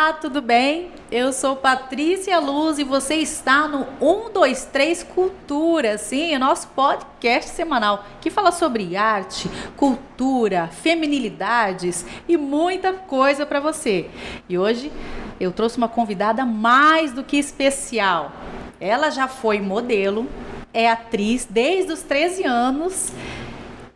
Olá, tudo bem? Eu sou Patrícia Luz e você está no 123 Cultura, sim, o nosso podcast semanal que fala sobre arte, cultura, feminilidades e muita coisa para você. E hoje eu trouxe uma convidada mais do que especial. Ela já foi modelo, é atriz desde os 13 anos,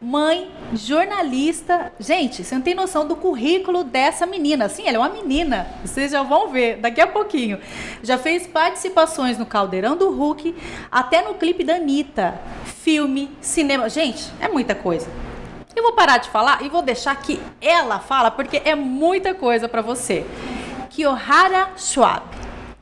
mãe, jornalista. Gente, você não tem noção do currículo dessa menina. Sim, ela é uma menina. Vocês já vão ver daqui a pouquinho. Já fez participações no Caldeirão do Hulk, até no clipe da Anitta. Filme, cinema. Gente, é muita coisa. Eu vou parar de falar e vou deixar que ela fala, porque é muita coisa para você. Kiyohara Schwab.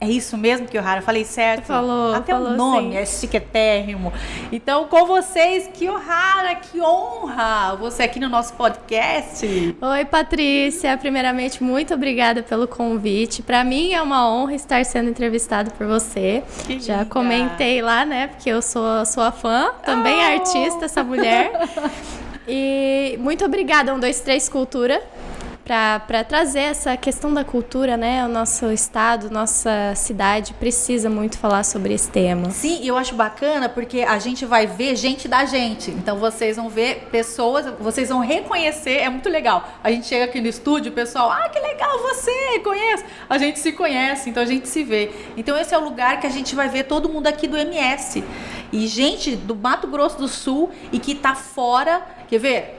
É isso mesmo, Kiyohara? Falei certo? Falou. Até o nome é chiquetérrimo. Então, com vocês, Kiyohara, que honra você aqui no nosso podcast. Oi, Patrícia. Primeiramente, muito obrigada pelo convite. Para mim é uma honra estar sendo entrevistado por você. Que já linda. Comentei lá, né? Porque eu sou sua fã, também artista, essa mulher. E muito obrigada, 123 Cultura. Para trazer essa questão da cultura, né? O nosso estado, nossa cidade precisa muito falar sobre esse tema. Sim, eu acho bacana porque a gente vai ver gente da gente. Então vocês vão ver pessoas, vocês vão reconhecer, é muito legal. A gente chega aqui no estúdio, o pessoal, que legal você, conhece. A gente se conhece, então a gente se vê. Então esse é o lugar que a gente vai ver todo mundo aqui do MS. E gente do Mato Grosso do Sul e que tá fora, quer ver?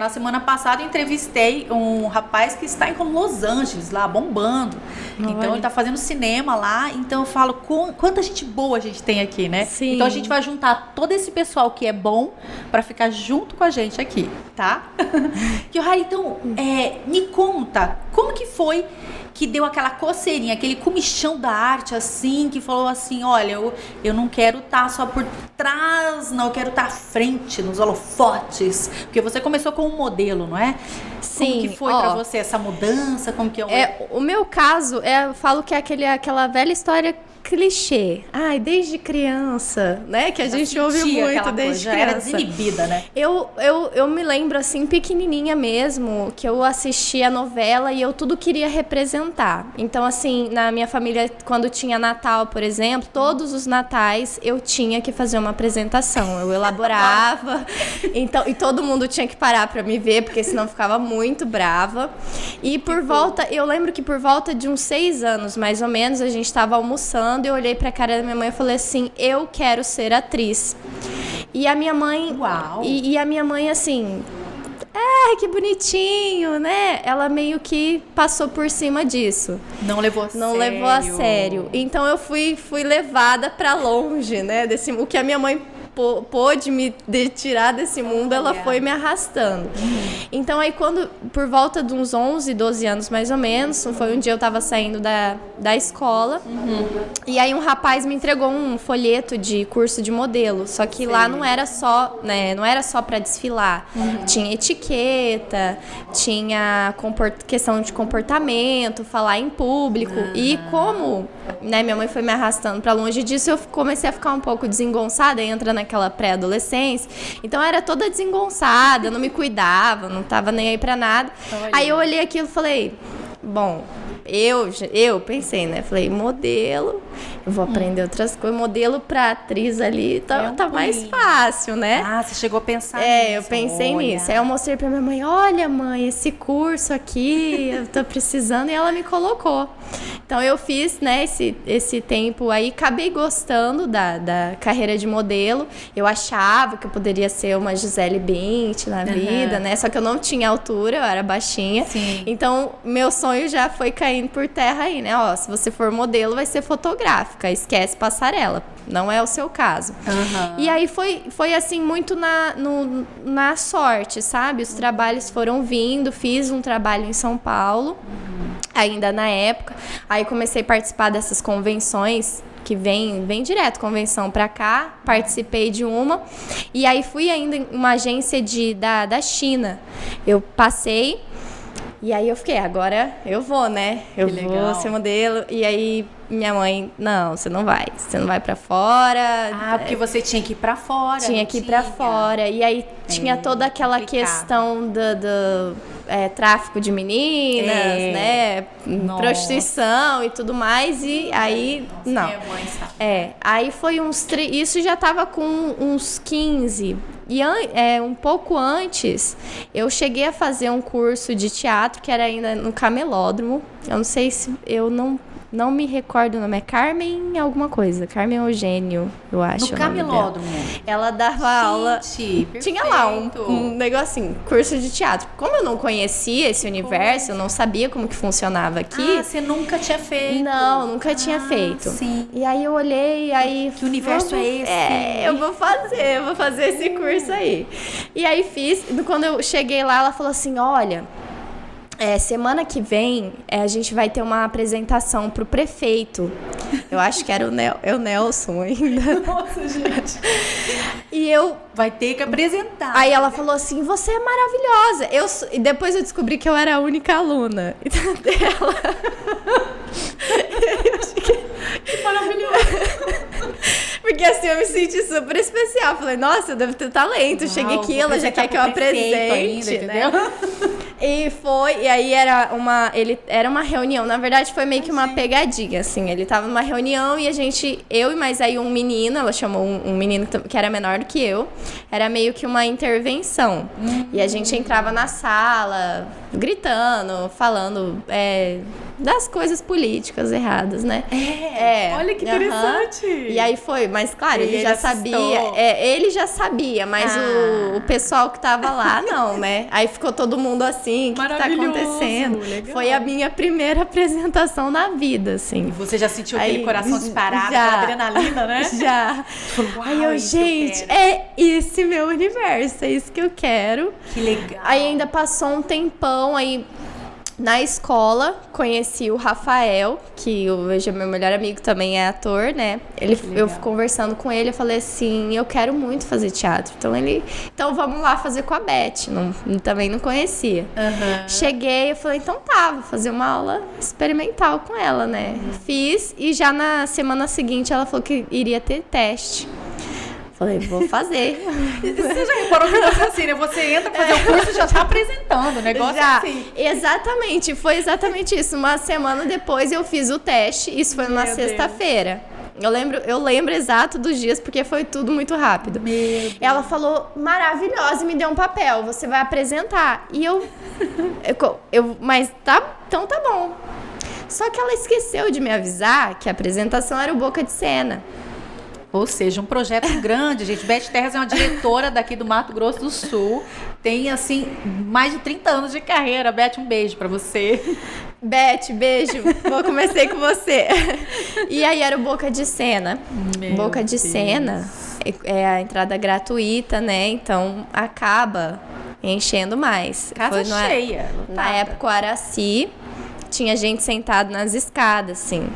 Na semana passada eu entrevistei um rapaz que está em Los Angeles, lá, bombando. Então ele está fazendo cinema lá. Então eu falo, quanta gente boa a gente tem aqui, né? Sim. Então a gente vai juntar todo esse pessoal que é bom para ficar junto com a gente aqui, tá? Kiyohara, então, me conta, como que foi que deu aquela coceirinha, aquele comichão da arte, assim, que falou assim, olha, eu não quero estar só por trás, não, eu quero estar à frente, nos holofotes, porque você começou com um modelo, não é? Sim. Como que foi pra você essa mudança? Como que o meu caso, eu falo que é aquela velha história clichê. Desde criança, né? Que a gente ouve muito desde criança. Era desinibida, né? Eu me lembro, assim, pequenininha mesmo, que eu assistia a novela e eu tudo queria representar. Então, assim, na minha família, quando tinha Natal, por exemplo, todos os natais eu tinha que fazer uma apresentação. Eu elaborava, então, e todo mundo tinha que parar pra me ver, porque senão eu ficava muito brava. E eu lembro que por volta de uns 6 anos, mais ou menos, a gente estava almoçando, eu olhei pra cara da minha mãe e falei assim, eu quero ser atriz. E a minha mãe... Uau! E a minha mãe, assim... que bonitinho, né? Ela meio que passou por cima disso. Não levou a sério. Não levou a sério. Então eu fui levada pra longe, né? O que a minha mãe pôde me tirar desse mundo, ela foi me arrastando. Então aí por volta de uns 11, 12 anos mais ou menos, foi um dia eu tava saindo da escola, e aí um rapaz me entregou um folheto de curso de modelo, só que lá não era só, né, não era só pra desfilar, tinha etiqueta, tinha questão de comportamento, falar em público, e como, né, minha mãe foi me arrastando pra longe disso, eu comecei a ficar um pouco desengonçada, entra naquela pré-adolescência, então eu era toda desengonçada, não me cuidava, não tava nem aí pra nada. Aí eu olhei aquilo e falei, bom, eu pensei, né? Falei, modelo, eu vou aprender outras coisas. Modelo pra atriz ali tá mais fácil, né? Você chegou a pensar nisso. Eu pensei nisso. Aí eu mostrei pra minha mãe, olha, mãe, esse curso aqui, eu tô precisando, e ela me colocou. Então eu fiz, né, esse tempo aí, acabei gostando da carreira de modelo. Eu achava que eu poderia ser uma Gisele Bündchen na vida, né? Só que eu não tinha altura, eu era baixinha. Sim. Então meu sonho já foi caindo por terra aí, né? Se você for modelo, vai ser fotográfica, esquece passarela. Não é o seu caso. E aí foi assim, muito na sorte, sabe? Os trabalhos foram vindo, fiz um trabalho em São Paulo, ainda na época. Aí comecei a participar dessas convenções, que vem direto, convenção pra cá, participei de uma, e aí fui ainda em uma agência da China. Eu passei E aí eu fiquei, agora eu vou, né? Eu vou ser modelo. E aí minha mãe, não, você não vai pra fora. Ah, porque você tinha que ir pra fora. Tinha que ir pra fora. E aí tinha toda aquela questão do tráfico de meninas, né? Nossa. Prostituição e tudo mais. E aí, não. Minha mãe sabe. Aí foi isso já tava com uns 15. E um pouco antes, eu cheguei a fazer um curso de teatro que era ainda no Camelódromo. Eu não sei se... Eu não me recordo o nome. É Carmen alguma coisa. Carmen Eugênio, eu acho. No Camelódromo. Ela dava aula... Perfeito. Tinha lá um negocinho, curso de teatro. Como eu não conhecia esse universo, eu não sabia como que funcionava aqui. Ah, você nunca tinha feito? Não, nunca tinha feito. Sim. E aí eu olhei, aí... Que universo é esse? Eu vou fazer esse curso aí. E aí fiz. Quando eu cheguei lá, ela falou assim, olha... semana que vem a gente vai ter uma apresentação pro prefeito. Eu acho que era o Nelson ainda. Nossa, gente. E eu... Vai ter que apresentar. Aí ela falou assim, você é maravilhosa. E depois eu descobri que eu era a única aluna dela. Eu fiquei... Que maravilhoso. Porque assim, eu me senti super especial. Falei, nossa, eu devo ter talento. Cheguei aqui, ela já quer que eu apresente, ainda, né? E aí era uma reunião. Na verdade, foi meio que uma pegadinha, assim. Ele tava numa reunião e eu e mais aí um menino, ela chamou um menino que era menor do que eu. Era meio que uma intervenção. E a gente entrava na sala, gritando, falando das coisas políticas erradas, né? Olha que interessante. E aí foi, mas claro, ele já sabia. Ele já sabia, mas o pessoal que tava lá, não, né? Aí ficou todo mundo assim, o que tá acontecendo? Legal. Foi a minha primeira apresentação na vida, assim. E você já sentiu aquele coração disparado, aquela adrenalina, né? Já. Aí eu, gente, esse meu universo, é isso que eu quero. Que legal. Aí ainda passou um tempão, aí na escola conheci o Rafael, que hoje é meu melhor amigo, também é ator, né? Eu conversando com ele, eu falei assim, eu quero muito fazer teatro. Então vamos lá fazer com a Beth. Também não conhecia. Cheguei, eu falei, então tá, vou fazer uma aula experimental com ela, né? Fiz, e já na semana seguinte ela falou que iria ter teste. Falei, vou fazer. Você já reparou que é assim, né? Você entra pra fazer o curso e já tá apresentando o negócio já, assim. Exatamente, foi exatamente isso. Uma semana depois eu fiz o teste, isso foi na sexta-feira. Eu lembro exato dos dias, porque foi tudo muito rápido. Ela falou, maravilhosa, e me deu um papel, você vai apresentar. E mas então tá bom. Só que ela esqueceu de me avisar que a apresentação era o Boca de Cena. Ou seja, um projeto grande, gente. Beth Terras é uma diretora daqui do Mato Grosso do Sul. Tem, assim, mais de 30 anos de carreira. Beth, um beijo pra você. Beth, beijo. Comecei com você. E aí era o Boca de Cena. Boca de Cena é a entrada gratuita, né? Então acaba enchendo mais. Casa cheia. Na época, o Araci tinha gente sentada nas escadas, assim.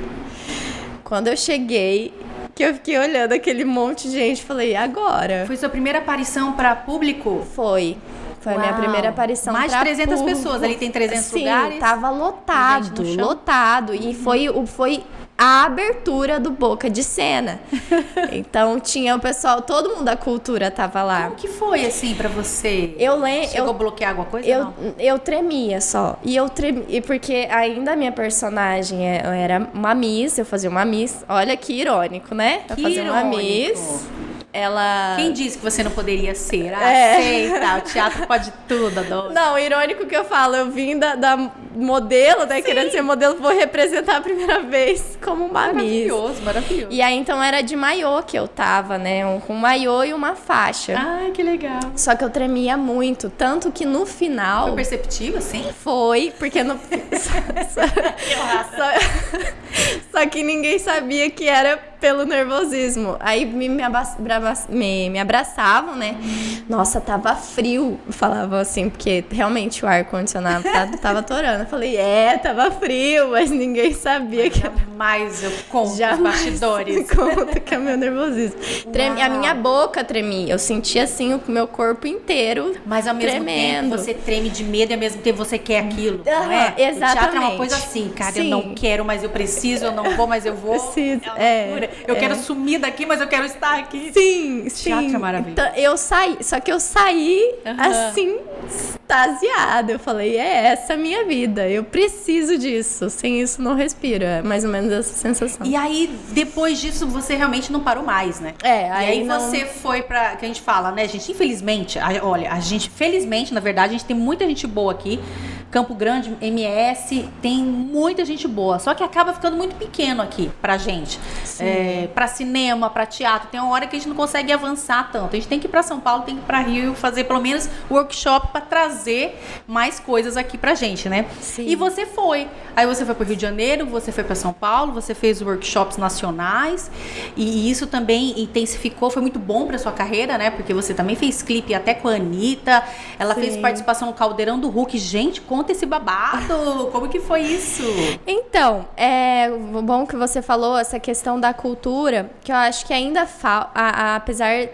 Quando eu cheguei, que eu fiquei olhando aquele monte de gente, falei, agora? Foi sua primeira aparição para público? Foi a minha primeira aparição para público. Mais de 300 pessoas, ali tem 300 lugares? Sim, tava lotado. E foi a abertura do Boca de Cena. Então tinha o pessoal, todo mundo da cultura tava lá. Como que foi, assim, pra você? Chegou a bloquear alguma coisa? Eu tremia só. E porque ainda a minha personagem era uma Miss, eu fazia uma Miss. Olha que irônico, né? Eu fazia uma Miss. Ela... Quem disse que você não poderia ser? Aceita, o teatro pode tudo, adoro. Não, irônico que eu falo, eu vim da modelo, né? Sim. Querendo ser modelo, vou representar a primeira vez como uma Miss. Maravilhoso. E aí, então, era de maiô que eu tava, né? Com um maiô e uma faixa. Ai, que legal. Só que eu tremia muito, tanto que no final... Foi perceptível, sim? Foi, porque no... Só que ninguém sabia que era pelo nervosismo. Aí me abraçavam, né? Nossa, tava frio. Falavam assim, porque realmente o ar-condicionado tava atorando. Eu falei, tava frio, mas ninguém sabia que era. Jamais eu conto os bastidores. Conta que é meu nervosismo. A minha boca tremia. Eu sentia assim o meu corpo inteiro. Mas ao mesmo tempo você treme de medo e ao mesmo tempo você quer aquilo, não é? Exatamente. O teatro é uma coisa assim, cara, sim. Eu não quero, mas eu preciso, eu não vou, mas eu vou. Preciso. Eu quero sumir daqui, mas eu quero estar aqui. Sim, teatro é maravilhoso. Então, só que eu saí assim, extasiada. Eu falei, essa a minha vida, eu preciso disso. Sem isso não respiro. É mais ou menos essa sensação. E aí, depois disso, você realmente não parou mais, né? Aí não... você foi pra... Que a gente fala, né, gente? Infelizmente, olha, felizmente, na verdade, a gente tem muita gente boa aqui. Campo Grande, MS, tem muita gente boa. Só que acaba ficando muito pequeno aqui pra gente. Pra cinema, pra teatro. Tem uma hora que a gente não consegue avançar tanto. A gente tem que ir pra São Paulo, tem que ir pra Rio, fazer pelo menos workshop pra trazer mais coisas aqui pra gente, né? Sim. E você foi. Aí você foi pro Rio de Janeiro, você foi pra São Paulo, você fez workshops nacionais. E isso também intensificou, foi muito bom pra sua carreira, né? Porque você também fez clipe até com a Anitta. Ela fez participação no Caldeirão do Hulk. Gente, conta esse babado. Como que foi isso? Então, bom que você falou essa questão da cultura, que eu acho que ainda apesar...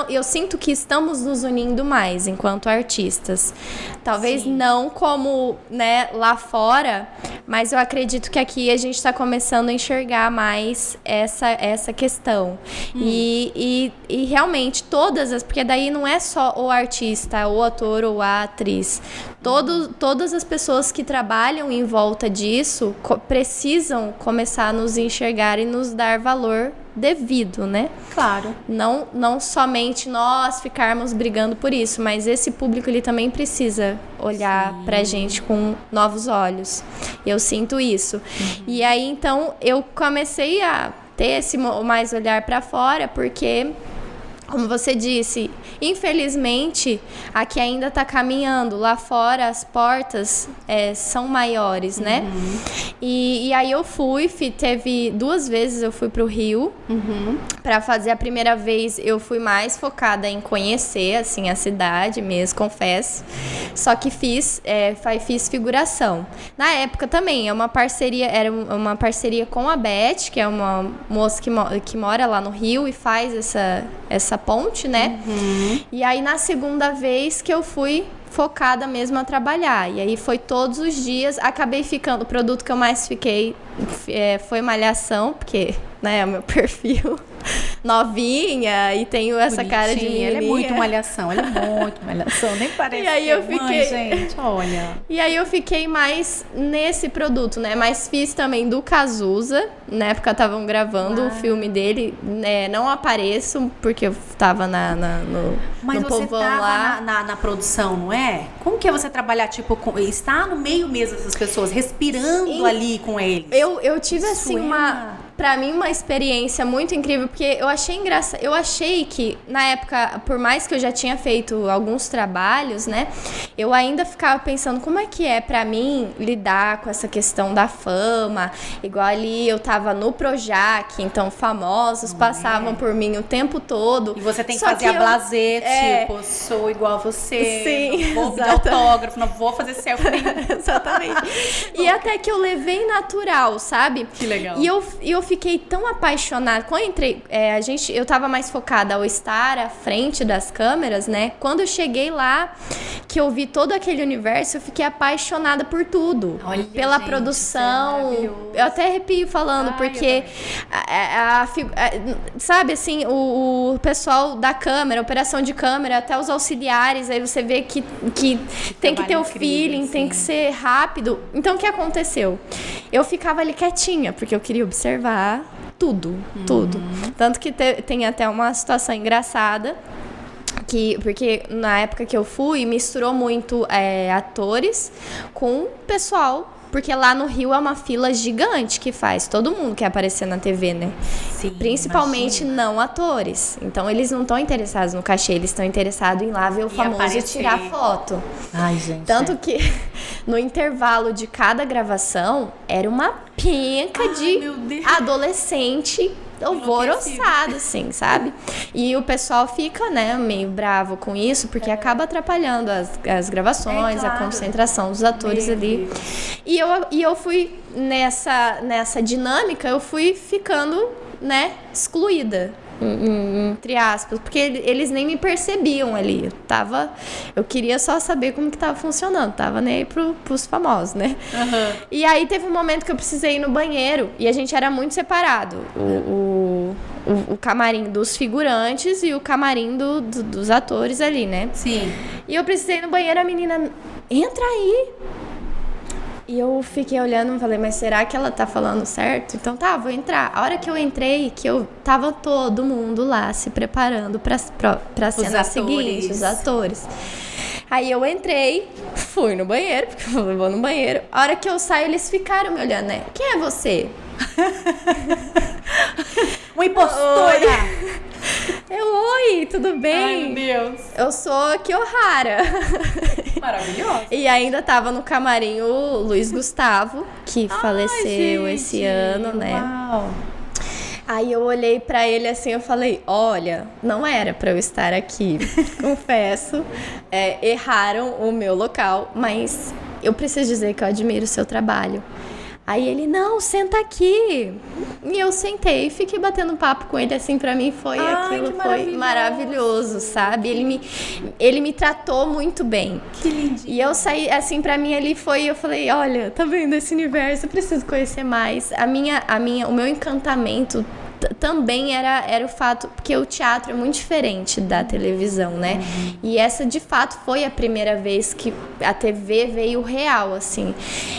Eu sinto que estamos nos unindo mais enquanto artistas. Talvez não como, né, lá fora, mas eu acredito que aqui a gente está começando a enxergar mais essa questão. E realmente porque daí não é só o artista, o ator ou a atriz. Todas as pessoas que trabalham em volta disso precisam começar a nos enxergar e nos dar valor devido, né? Claro. Não somente nós ficarmos brigando por isso, mas esse público ele também precisa olhar pra gente com novos olhos. Eu sinto isso. E aí, então, eu comecei a ter esse mais olhar pra fora, porque... Como você disse, infelizmente, aqui ainda está caminhando. Lá fora, as portas são maiores, né? E aí eu teve 2 vezes eu fui para o Rio. Para fazer a primeira vez, eu fui mais focada em conhecer, assim, a cidade mesmo, confesso. Só que fiz figuração. Na época também, era uma parceria com a Beth, que é uma moça que mora lá no Rio e faz essa ponte, né? E aí na segunda vez que eu fui focada mesmo a trabalhar. E aí foi todos os dias. Acabei ficando... O produto que eu mais fiquei foi Malhação, porque, né, é o meu perfil. Novinha e tenho essa cara de menininha. Ela é muito malhação, nem parece. E aí eu fiquei... Mãe, gente, olha. E aí eu fiquei mais nesse produto, né? Mas fiz também do Cazuza, na época estavam gravando o filme dele, né? Não apareço, porque eu tava Mas no você povão tava lá. na produção, não é? Como que é você trabalhar, tipo, estar no meio mesmo dessas pessoas, respirando ali com eles? Eu tive, assim, pra mim, uma experiência muito incrível, porque eu achei engraçado. Eu achei que, na época, por mais que eu já tinha feito alguns trabalhos, né? Eu ainda ficava pensando como é que é pra mim lidar com essa questão da fama. Igual ali, eu tava no Projac, então famosos passavam por mim o tempo todo. E você tem que fazer a blasé, tipo, sou igual a você. Sim, não vou pedir autógrafo, não vou fazer selfie. Exatamente. E até que eu levei natural, sabe? Que legal. E eu fiquei tão apaixonada. Quando eu entrei, eu tava mais focada ao estar à frente das câmeras, né? Quando eu cheguei lá, que eu vi todo aquele universo, eu fiquei apaixonada por tudo. Olha, pela gente, produção. Eu até arrepio falando, porque sabe assim, o pessoal da câmera, operação de câmera, até os auxiliares, aí você vê que tem que ter o feeling, tem que ser rápido. Então o que aconteceu? Eu ficava ali quietinha, porque eu queria observar tudo. Tanto que tem até uma situação engraçada, porque na época que eu fui, misturou muito atores com pessoal porque lá no Rio é uma fila gigante que faz. Todo mundo quer aparecer na TV, né? Sim, principalmente imagina. não atores. Então eles não estão interessados no cachê, eles estão interessados em lá ver o famoso aparecer. tirar foto. Ai, gente. Tanto que no intervalo de cada gravação era uma penca de meu Deus. adolescente alvoroçado, assim, sabe? E o pessoal fica, né, meio bravo com isso, porque acaba atrapalhando as gravações, claro. a concentração dos atores ali. E eu fui nessa dinâmica, eu fui ficando, né, excluída. Entre aspas, porque eles nem me percebiam ali. Eu queria só saber como que tava funcionando. Tava nem aí pros famosos, né? Uhum. E aí teve um momento que eu precisei ir no banheiro e a gente era muito separado. O camarim dos figurantes e o camarim dos atores ali, né? Sim. E eu precisei ir no banheiro, a menina, entra aí. E eu fiquei olhando e falei, mas será que ela tá falando certo? Então tá, vou entrar. A hora que eu entrei, que eu tava todo mundo lá se preparando pra cena seguinte, os atores. Aí eu entrei, fui no banheiro, porque eu vou no banheiro. A hora que eu saio, eles ficaram me olhando, né? Quem é você? Uma impostora! Oi, tudo bem? Ai, meu Deus. Eu sou a Kiohara. Maravilhosa. E ainda tava no camarim o Luiz Gustavo, que faleceu gente, esse ano, né? Uau. Aí eu olhei pra ele assim, eu falei, olha, não era pra eu estar aqui, confesso. Erraram o meu local, mas eu preciso dizer que eu admiro o seu trabalho. Aí ele, não, senta aqui. E eu sentei e fiquei batendo papo com ele, assim, pra mim aquilo foi maravilhoso, sabe? Ele me tratou muito bem. Que lindinho. E eu saí, assim, pra mim ali eu falei, olha, tá vendo esse universo, eu preciso conhecer mais. O meu encantamento também era o fato, porque o teatro é muito diferente da televisão, né? E essa, de fato, foi a primeira vez que a TV veio real, assim.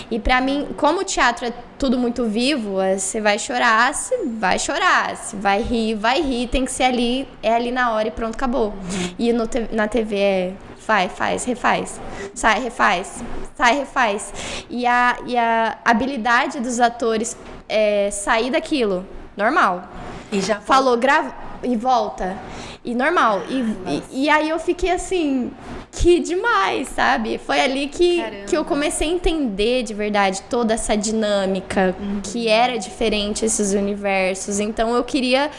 E pra mim, como o teatro é tudo muito vivo, você vai chorar, você vai chorar. Se vai rir, tem que ser ali, é ali na hora e pronto, acabou. E na TV faz, refaz. Sai, refaz. Sai, refaz. E a habilidade dos atores sair daquilo, normal. E já falou, grava e volta. E normal. E aí eu fiquei assim, que demais, sabe? Foi ali que eu comecei a entender de verdade toda essa dinâmica, que era diferente esses universos. Então eu queria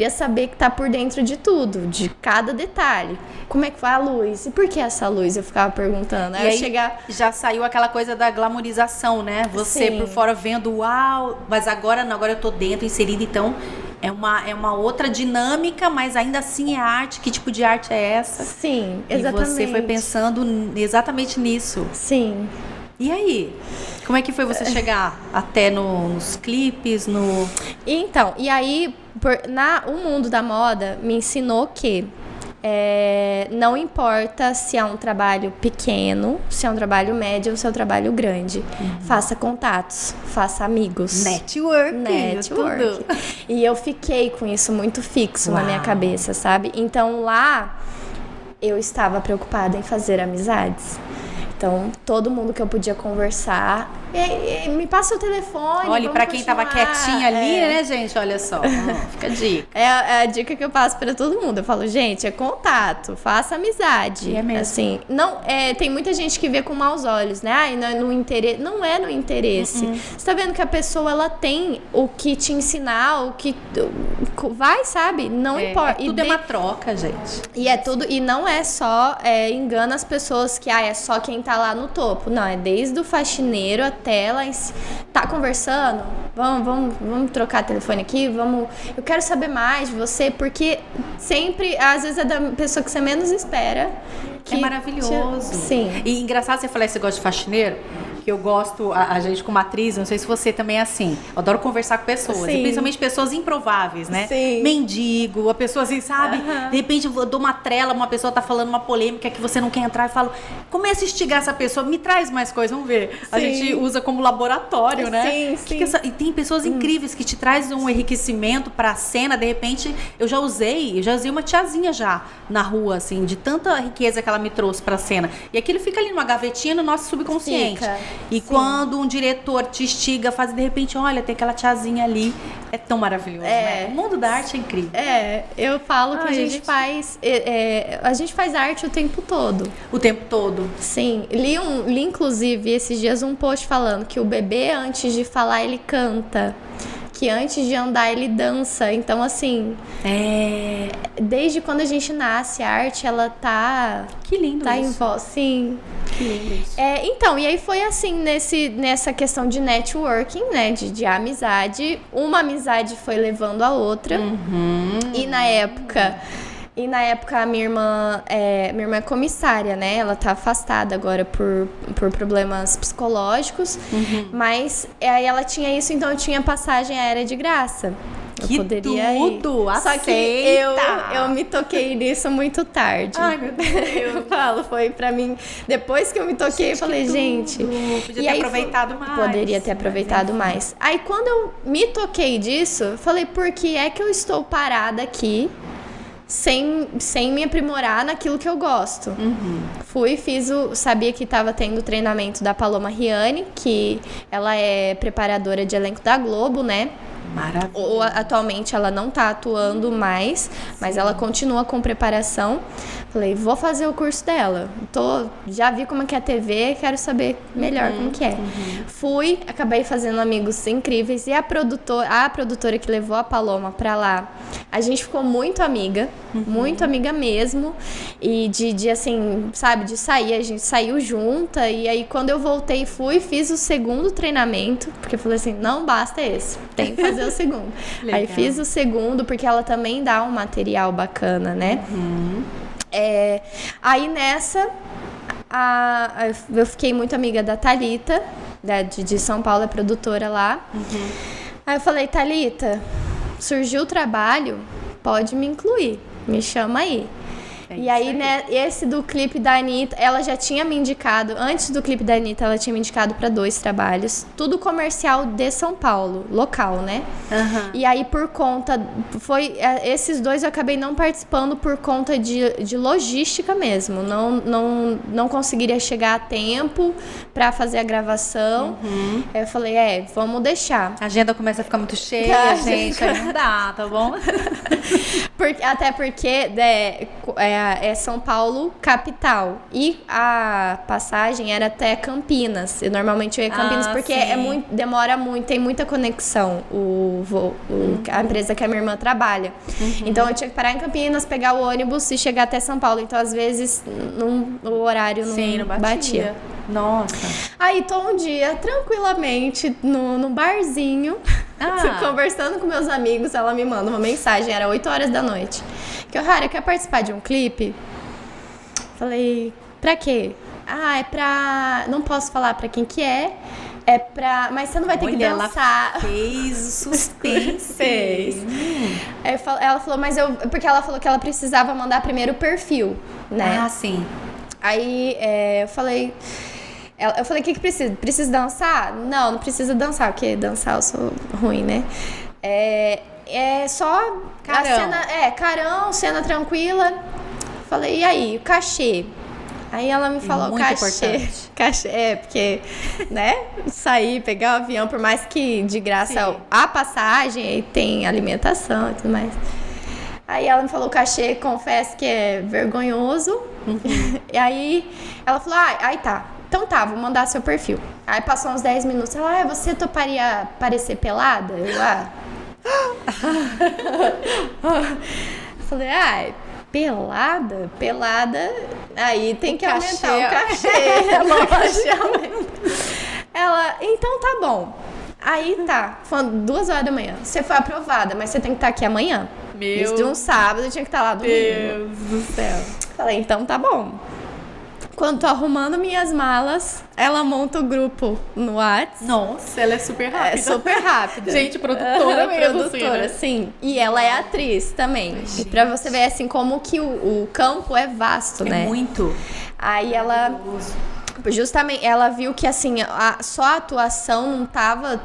saber que tá por dentro de tudo, de cada detalhe. Como é que foi a luz? E por que essa luz? Eu ficava perguntando. Aí já saiu aquela coisa da glamorização, né? Você Sim. por fora vendo, uau, mas agora eu tô dentro, inserida, então é uma outra dinâmica, mas ainda assim é arte. Que tipo de arte é essa? Sim, exatamente. E você foi pensando exatamente nisso. Sim. E aí? Como é que foi você chegar até nos clipes, Então, e aí, o mundo da moda me ensinou que não importa se é um trabalho pequeno, se é um trabalho médio ou se é um trabalho grande. Faça contatos, faça amigos. Network. Tudo. E eu fiquei com isso muito fixo na minha cabeça, sabe? Então lá eu estava preocupada em fazer amizades. Então, todo mundo que eu podia conversar, me passa o telefone. Olha, pra quem tava quietinha ali, né, gente? Olha só, fica a dica. É a dica que eu passo pra todo mundo. Eu falo, gente, é contato, faça amizade. É mesmo. Assim, não, tem muita gente que vê com maus olhos, né? Ai, não é no interesse. Não é no interesse. Você tá vendo que a pessoa, ela tem o que te ensinar, o que vai, sabe? Não importa. Tudo é uma troca, gente. E é tudo, e não é só, engana as pessoas que, é só quem tá lá no topo. Não, é desde o faxineiro até lá em cima. Tá conversando? Vamos trocar telefone aqui? Eu quero saber mais de você, porque sempre, às vezes é da pessoa que você menos espera. É maravilhoso. Sim. E engraçado você falar esse negócio de faxineiro, que eu gosto, a gente como atriz, não sei se você também é assim, eu adoro conversar com pessoas, Sim. e principalmente pessoas improváveis, né? Sim. Mendigo, a pessoa assim, sabe? De repente eu dou uma trela, uma pessoa tá falando uma polêmica que você não quer entrar, e falo, começa a instigar essa pessoa, me traz mais coisas, vamos ver. A gente usa como laboratório, né? Sim. E tem pessoas incríveis que te trazem um enriquecimento pra cena, de repente, eu já usei uma tiazinha já na rua, assim, de tanta riqueza que ela me trouxe pra cena. E aquilo fica ali numa gavetinha no nosso subconsciente. E quando um diretor te instiga a fazer, de repente, olha, tem aquela tiazinha ali. É tão maravilhoso, né? O mundo da arte é incrível. Eu falo que a gente faz arte o tempo todo. O tempo todo. Sim. Li inclusive, esses dias um post falando que o bebê, antes de falar, ele canta. Que antes de andar ele dança. Então, assim, desde quando a gente nasce, a arte, ela tá... Que lindo tá isso. Em voz, sim. Que lindo isso. Então, e aí foi assim, nessa questão de networking, né, de amizade. Uma amizade foi levando a outra. E na época a minha irmã é comissária, né? Ela tá afastada agora por problemas psicológicos. Mas aí ela tinha isso, então eu tinha passagem aérea de graça. Que poderia tudo! Ir. Só que eu me toquei nisso muito tarde. Ai, meu Deus! Eu falo, foi pra mim... Depois que eu me toquei, eu falei, gente... Podia ter aproveitado mais. Poderia ter aproveitado mais. Aí, quando eu me toquei disso, eu falei, por que é que eu estou parada aqui sem me aprimorar naquilo que eu gosto? Sabia que estava tendo o treinamento da Paloma Riani, que ela é preparadora de elenco da Globo, né? Maravilha. Atualmente ela não tá atuando mais, mas ela continua com preparação. Falei, vou fazer o curso dela. Já vi como é que é a TV, quero saber melhor como que é. Fui, acabei fazendo amigos incríveis. E a produtora que levou a Paloma pra lá, a gente ficou muito amiga mesmo. E de assim, sabe, de sair, a gente saiu junta. E aí quando eu voltei, fiz o segundo treinamento, porque eu falei assim, não basta esse, tem que fazer o segundo. Aí fiz o segundo, porque ela também dá um material bacana, né? Aí nessa, eu fiquei muito amiga da Thalita, de São Paulo, é produtora lá. Aí eu falei, Thalita, surgiu o trabalho, pode me incluir, me chama aí. E aí, né, esse do clipe da Anitta, ela já tinha me indicado, antes do clipe da Anitta, ela tinha me indicado para 2 trabalhos, tudo comercial de São Paulo, local, né? E aí, por conta, esses 2 eu acabei não participando por conta de logística mesmo, não conseguiria chegar a tempo para fazer a gravação. Aí eu falei, vamos deixar. A agenda começa a ficar muito cheia, gente, aí não dá, tá bom? Até porque é São Paulo capital e a passagem era até Campinas. Normalmente eu ia a Campinas porque demora muito, tem muita conexão a empresa que a minha irmã trabalha. Então eu tinha que parar em Campinas, pegar o ônibus e chegar até São Paulo. Então às vezes o horário não batia. Nossa. Aí tô um dia tranquilamente no barzinho, conversando com meus amigos, ela me manda uma mensagem, era 8 horas da noite. Rara, quer participar de um clipe? Falei, pra quê? É pra... Não posso falar pra quem que é pra... Mas você não vai ter que dançar. Ela fez o suspense. Fez. Ela falou, porque ela falou que ela precisava mandar primeiro o perfil, né? Sim. Aí eu falei, o que precisa? Precisa dançar? Não precisa dançar, porque dançar eu sou ruim, né? É só carão. A cena, carão, cena tranquila. Falei, e aí, o cachê? Aí ela me falou, muito importante. Cachê, porque, né, sair, pegar o avião, por mais que de graça a passagem, aí tem alimentação e tudo mais. Aí ela me falou, cachê, confesso que é vergonhoso. E aí ela falou, tá. Então tá, vou mandar seu perfil. Aí passou uns 10 minutos, ela, você toparia parecer pelada? Eu falei, pelada? Aí tem que aumentar o cachê. Ela, então tá bom. Aí tá, foi 2 horas da manhã. Você foi aprovada, mas você tem que estar aqui amanhã. Isso de um sábado, eu tinha que estar lá domingo. Deus do céu. Falei, então tá bom. Quando tô arrumando minhas malas, ela monta o grupo no WhatsApp. Nossa, ela é super rápida. Super rápida. Gente, produtora mesmo. Produtora, sim. E ela é atriz também. Gente. E pra você ver, assim, como que o campo é vasto, né? Muito. Aí ela... Justamente, ela viu que, assim, só a atuação não tava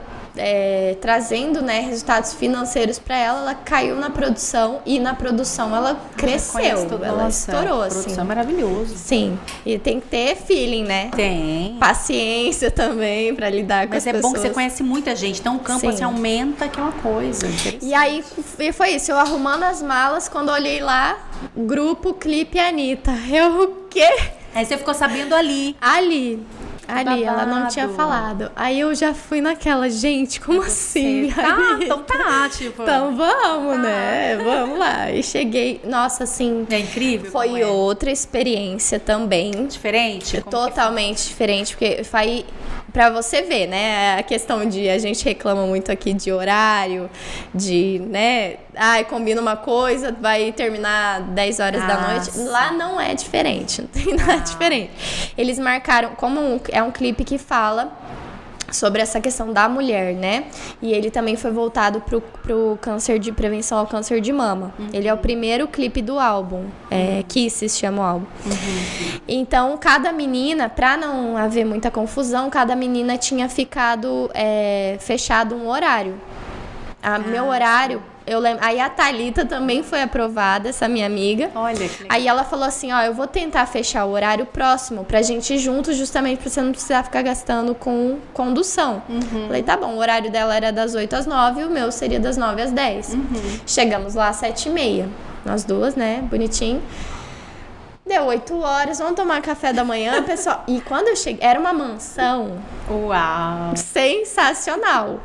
trazendo, né, resultados financeiros para ela, ela caiu na produção e na produção ela cresceu, ela estourou, assim. Produção é maravilhoso. Sim, e tem que ter feeling, né? Tem. Paciência também para lidar com as pessoas. Mas é bom que você conhece muita gente, então o campo assim aumenta aquela coisa. E aí foi isso, eu arrumando as malas, quando eu olhei lá, grupo Clipe Anitta. Eu o quê? Aí você ficou sabendo ali. Ali, ela não tinha falado. Aí eu já fui naquela, gente, como assim? Então tipo. Então vamos, né? Vamos lá. E cheguei, nossa, assim. É incrível. Foi outra experiência também. Diferente? Totalmente diferente, porque foi pra você ver, né? A questão de a gente reclama muito aqui de horário, de, né? Combina uma coisa, vai terminar 10 horas da noite. Lá não é diferente, não tem nada diferente. Eles marcaram, como é um clipe que fala sobre essa questão da mulher, né? E ele também foi voltado pro câncer de prevenção ao câncer de mama. Ele é o primeiro clipe do álbum, Kisses se chama o álbum. Então, cada menina, pra não haver muita confusão, cada menina tinha ficado fechado um horário. Meu horário, eu lembro. Aí a Thalita também foi aprovada, essa minha amiga. Olha que legal. Aí ela falou assim, eu vou tentar fechar o horário próximo pra gente ir juntos, justamente pra você não precisar ficar gastando com condução. Falei, tá bom, o horário dela era das 8 às 9 e o meu seria das 9 às 10. Chegamos lá às 7h30. Nós duas, né, bonitinho. Deu 8 horas, vamos tomar café da manhã, pessoal. E quando eu cheguei, era uma mansão. Uau! Sensacional.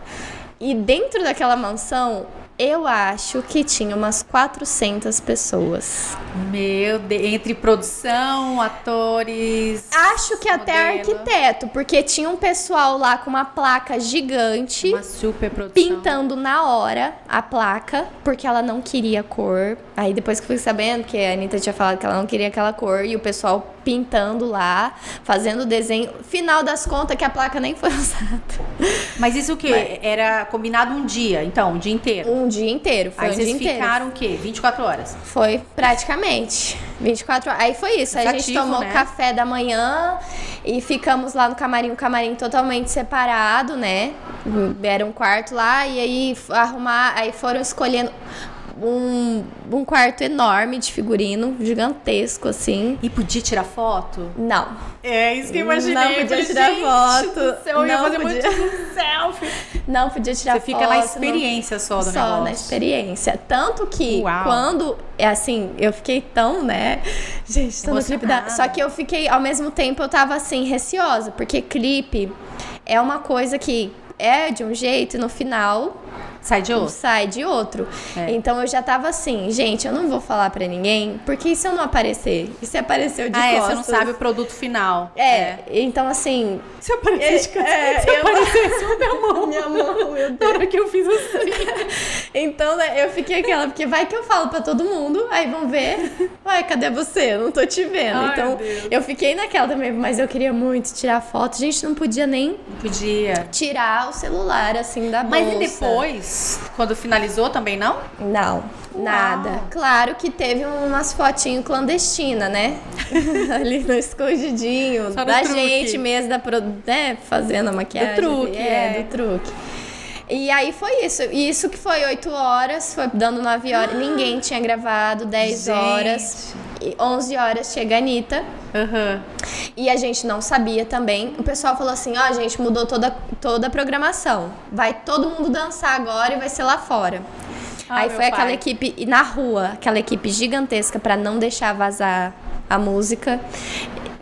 E dentro daquela mansão, eu acho que tinha umas 400 pessoas. Meu Deus, entre produção, atores... Acho que até arquiteto, porque tinha um pessoal lá com uma placa gigante. Uma super produção. Pintando na hora a placa, porque ela não queria cor. Aí depois que eu fui sabendo que a Anitta tinha falado que ela não queria aquela cor, e o pessoal pintando lá, fazendo desenho. Final das contas que a placa nem foi usada. Mas isso o quê? Era combinado um dia, então, um dia inteiro? Um dia inteiro, foi aí um dia inteiro. Aí vocês ficaram o quê? 24 horas? Foi praticamente 24 horas. Aí foi isso, a gente tomou café da manhã e ficamos lá no camarim, um camarim totalmente separado, né? Era um quarto lá e aí aí foram escolhendo um quarto enorme de figurino, gigantesco, assim. E podia tirar foto? Não. É isso que eu imaginei. Não podia tirar foto. Eu ia fazer muito selfie. Não podia tirar foto. Você fica na experiência só do negócio. Só na experiência. Tanto que quando, assim, eu fiquei tão, né? Gente, tô no clipe Só que eu fiquei, ao mesmo tempo, eu tava, assim, receosa. Porque clipe é uma coisa que é de um jeito e no final... Sai de outro. Sai de outro. Então eu já tava assim, gente, eu não vou falar pra ninguém, porque e se eu não aparecer? E se apareceu de costas? Você não sabe o produto final. Então assim... Se aparecer de costas, se aparecesse minha mão, meu Deus. Na hora que eu fiz assim. Então, né, eu fiquei aquela, porque vai que eu falo pra todo mundo, aí vão ver, uai, cadê você? Eu não tô te vendo. Então, eu fiquei naquela também, mas eu queria muito tirar foto. A gente não podia nem... tirar o celular, assim, da bolsa. Mas e depois, quando finalizou, também não? Não, nada. Claro que teve umas fotinhas clandestinas, né? Ali no escondidinho, só da truque. gente mesmo, né? Fazendo a maquiagem. Do truque, do truque. E aí foi isso. E isso que foi 8 horas, foi dando 9 horas. Ninguém tinha gravado, 10 horas. E 11 horas chega a Anitta. E a gente não sabia também. O pessoal falou assim, ó, gente, mudou toda a programação. Vai todo mundo dançar agora e vai ser lá fora. Aí foi aquela equipe na rua, aquela equipe gigantesca pra não deixar vazar a música.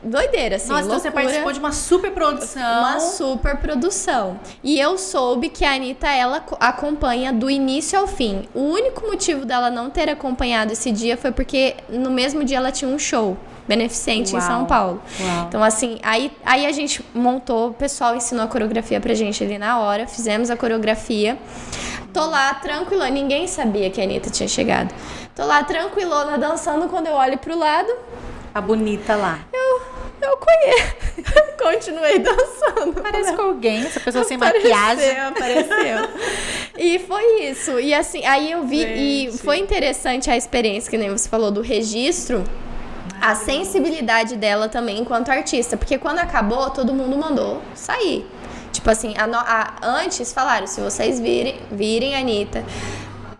Doideira, assim, Nossa, então você participou de uma super produção. Uma super produção. E eu soube que a Anitta, ela acompanha do início ao fim. O único motivo dela não ter acompanhado esse dia foi porque no mesmo dia ela tinha um show beneficente em São Paulo. Então, assim, aí a gente montou, o pessoal ensinou a coreografia pra gente ali na hora, fizemos a coreografia. Tô lá, tranquilona, ninguém sabia que a Anitta tinha chegado. Tô lá, tranquilona, dançando, quando eu olho pro lado... A bonita lá. Eu conheço. Continuei dançando. Parece com alguém, essa pessoa sem maquiagem. Apareceu. E foi isso. E assim, aí eu vi, e foi interessante a experiência, que nem você falou, do registro. A sensibilidade dela também enquanto artista. Porque quando acabou, todo mundo mandou sair. Tipo Tipo assim, antes falaram, se vocês virem a Anitta,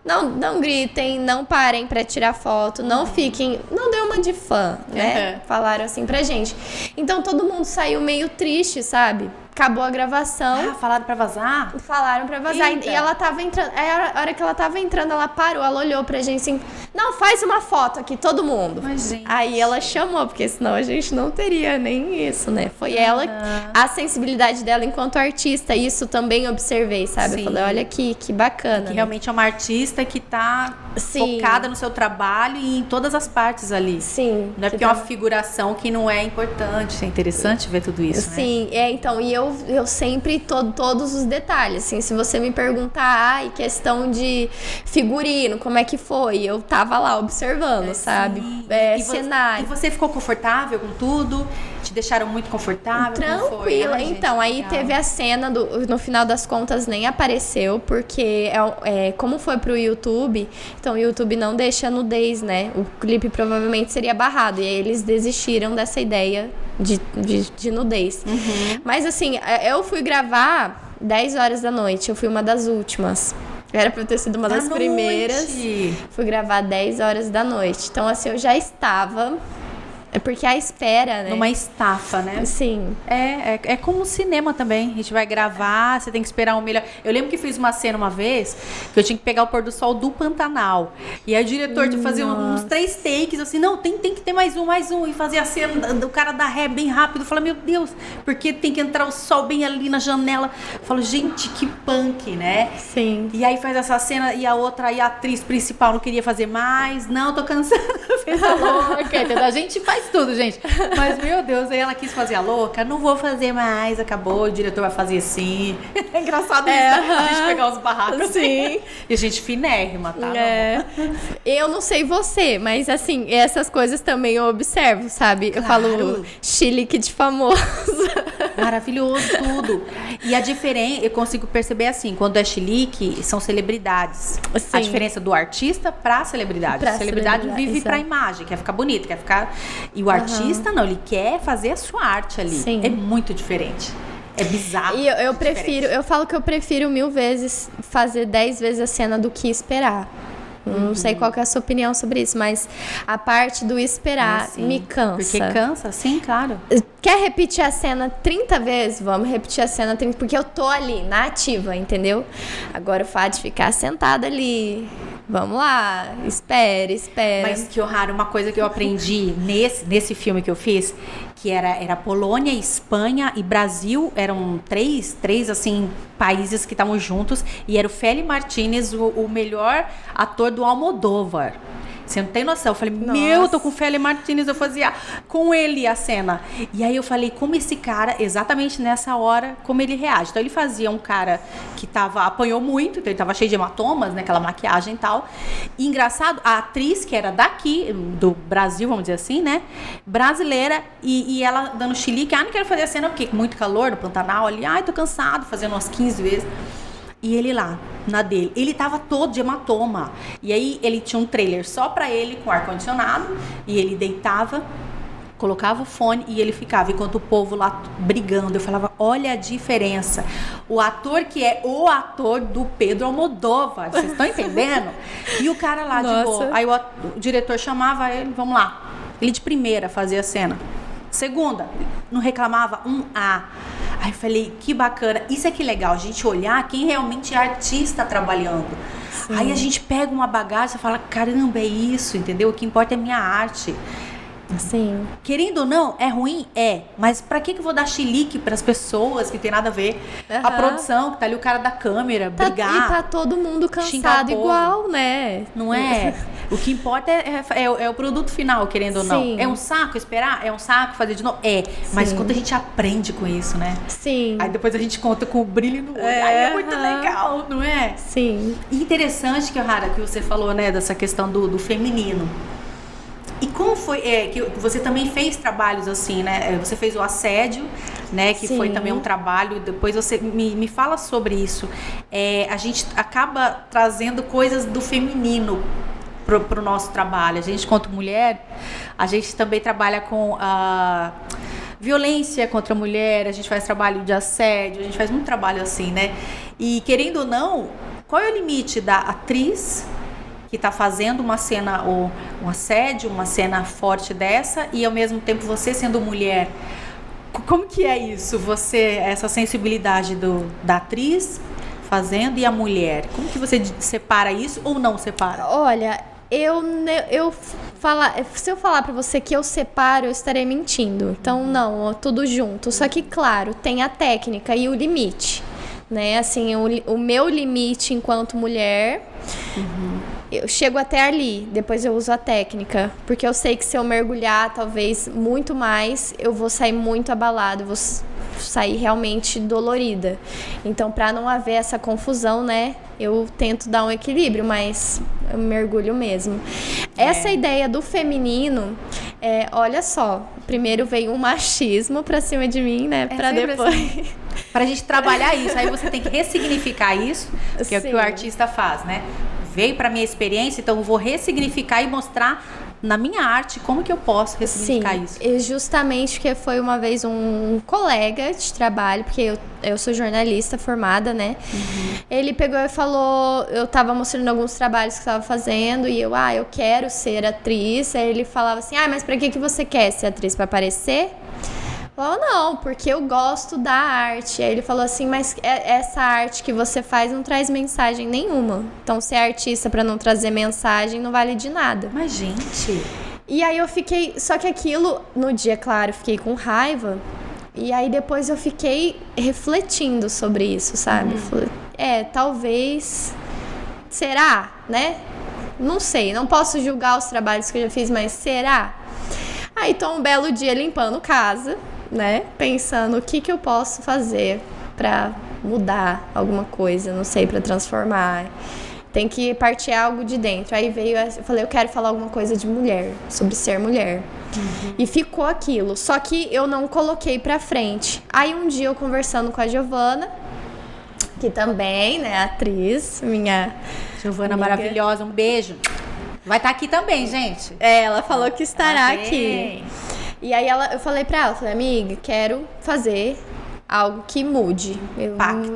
não gritem, não parem pra tirar foto, não fiquem, não dê uma de fã, né? Falaram assim pra gente. Então todo mundo saiu meio triste, sabe? Acabou a gravação. Falaram pra vazar? Falaram pra vazar. Eita. E ela tava entrando. Aí a hora que ela tava entrando, ela parou, ela olhou pra gente assim, não, faz uma foto aqui, todo mundo. Mas, gente. Aí ela chamou, porque senão a gente não teria nem isso, né? Foi ela, a sensibilidade dela enquanto artista, isso também observei, sabe? Sim. Eu falei, olha que bacana. Que né? realmente é uma artista que tá Sim. focada no seu trabalho e em todas as partes ali. Sim. Não é porque é uma figuração que não é importante. É interessante ver tudo isso, né? Sim, então, e eu sempre, todos os detalhes, assim, se você me perguntar, questão de figurino, como é que foi? Eu tava lá observando, sabe? Cenário. E você ficou confortável com tudo? Te deixaram muito confortável? Tranquila. Ai, gente, então, aí legal. teve a cena, no final das contas nem apareceu, porque como foi pro YouTube, então o YouTube não deixa nudez, né? O clipe provavelmente seria barrado, e aí eles desistiram dessa ideia de nudez. Mas assim, eu fui gravar 10 horas da noite, eu fui uma das últimas. Era pra eu ter sido uma das primeiras. Fui gravar 10 horas da noite. Então, assim, eu já estava... É porque a espera, né? Numa estafa, né? Sim. É como o cinema também. A gente vai gravar, você tem que esperar um melhor. Eu lembro que fiz uma cena uma vez que eu tinha que pegar o pôr do sol do Pantanal. E aí o diretor de fazer uns 3 takes, assim, não, tem que ter mais um. E fazer a cena do cara dar ré bem rápido. Fala, meu Deus, porque tem que entrar o sol bem ali na janela. Eu falo, gente, que punk, né? Sim. E aí faz essa cena e a outra, e a atriz principal não queria fazer mais. Não, tô cansada. Fez a louca, entendeu? A gente faz tudo, gente. Mas, meu Deus, aí ela quis fazer a louca. Não vou fazer mais, acabou. O diretor vai fazer assim. É engraçado isso, a gente pegar os barracos. Sim. E a gente finérrima, tá? Eu não sei você, mas assim, essas coisas também eu observo, sabe? Claro. Eu falo chilique de famoso. Maravilhoso, tudo. E a diferença, eu consigo perceber assim, quando é chilique, são celebridades. Sim. A diferença do artista pra celebridade. A celebridade vive pra imagem, quer ficar bonita, quer ficar... E o artista, não, ele quer fazer a sua arte ali. Sim. É muito diferente. É bizarro. E eu prefiro, eu falo que eu prefiro 1000 vezes fazer 10 vezes a cena do que esperar. Não sei qual que é a sua opinião sobre isso, mas a parte do esperar me cansa. Porque cansa, sim, claro. Quer repetir a cena 30 vezes? Vamos repetir a cena 30, porque eu tô ali, na ativa, entendeu? Agora o fato de ficar sentada ali, vamos lá, espera. Mas que raro, uma coisa que eu aprendi nesse filme que eu fiz, que era Polônia, Espanha e Brasil, eram três assim, países que estavam juntos, e era o Feli Martínez, o melhor ator do Almodóvar. Você não tem noção. Eu falei, eu tô com o Feli Martínez, eu fazia com ele a cena. E aí eu falei, como esse cara, exatamente nessa hora, como ele reage. Então ele fazia um cara que apanhou muito, então ele tava cheio de hematomas, né, aquela maquiagem e tal. E engraçado, a atriz que era daqui, do Brasil, vamos dizer assim, né, brasileira, e ela dando chilique, não quero fazer a cena porque com muito calor no Pantanal ali, tô cansado, fazendo umas 15 vezes. E ele lá, na dele. Ele tava todo de hematoma. E aí ele tinha um trailer só pra ele, com ar-condicionado. E ele deitava, colocava o fone e ele ficava. Enquanto o povo lá brigando. Eu falava, olha a diferença. O ator que é o ator do Pedro Almodóvar. Vocês estão entendendo? E o cara lá de boa. Aí o diretor chamava ele, vamos lá. Ele de primeira fazia a cena. Segunda, não reclamava Aí eu falei, que bacana. Isso é que legal, a gente olhar quem realmente é artista trabalhando. Sim. Aí a gente pega uma bagagem e fala, caramba, é isso, entendeu? O que importa é a minha arte. Sim. Querendo ou não, é ruim? É. Mas pra que eu vou dar chilique pras pessoas que tem nada a ver? A produção, que tá ali o cara da câmera, brigar. E tá todo mundo cansado igual, né? Não é? O que importa é o produto final, querendo ou não. É um saco esperar? É um saco fazer de novo? Mas quando a gente aprende com isso, né? Sim. Aí depois a gente conta com o brilho no olho. Aí é muito legal, não é? Sim. E interessante, Rara, que você falou, né, dessa questão do feminino. E como foi que você também fez trabalhos assim, né? Você fez o assédio, né? Que foi também um trabalho. Depois você me fala sobre isso. A gente acaba trazendo coisas do feminino pro nosso trabalho. A gente, quanto mulher, a gente também trabalha com violência contra a mulher, a gente faz trabalho de assédio, a gente faz muito trabalho assim, né? E querendo ou não, qual é o limite da atriz que está fazendo uma cena ou um assédio, uma cena forte dessa, e ao mesmo tempo você sendo mulher? Como que é isso? Essa sensibilidade da atriz fazendo e a mulher? Como que você separa isso ou não separa? Olha, se eu falar pra você que eu separo, eu estarei mentindo. Então, não, tudo junto. Só que, claro, tem a técnica e o limite, né? Assim, o meu limite enquanto mulher, eu chego até ali, depois eu uso a técnica. Porque eu sei que se eu mergulhar, talvez, muito mais, eu vou sair muito abalada, eu vou sair realmente dolorida. Então, pra não haver essa confusão, né, eu tento dar um equilíbrio, mas eu mergulho mesmo. Essa ideia do feminino, olha só, primeiro veio um machismo pra cima de mim, né, pra depois... Assim. Pra gente trabalhar isso, aí você tem que ressignificar isso, que é o que o artista faz, né? Veio pra minha experiência, então eu vou ressignificar e mostrar na minha arte como que eu posso ressignificar isso. Sim, justamente porque foi uma vez um colega de trabalho, porque eu sou jornalista formada, né? Ele pegou e falou, eu tava mostrando alguns trabalhos que eu tava fazendo e eu quero ser atriz. Aí ele falava assim, mas pra que você quer ser atriz? Pra aparecer? Eu falava, não, porque eu gosto da arte. Aí ele falou assim, mas essa arte que você faz não traz mensagem nenhuma. Então, ser artista pra não trazer mensagem não vale de nada. Mas, gente... E aí eu fiquei... Só que aquilo, no dia, claro, eu fiquei com raiva. E aí depois eu fiquei refletindo sobre isso, sabe? Falei, talvez... Será, né? Não sei, não posso julgar os trabalhos que eu já fiz, mas será? Aí tô um belo dia limpando casa, né? Pensando o que eu posso fazer pra mudar alguma coisa, não sei, pra transformar. Tem que partir algo de dentro. Aí eu falei, eu quero falar alguma coisa de mulher, sobre ser mulher. E ficou aquilo. Só que eu não coloquei pra frente. Aí um dia eu conversando com a Giovana, que também, né, atriz, minha Giovana maravilhosa, um beijo. Vai estar aqui também, gente. Ela falou que estará aqui. E aí eu falei pra ela, amiga, quero fazer algo que mude.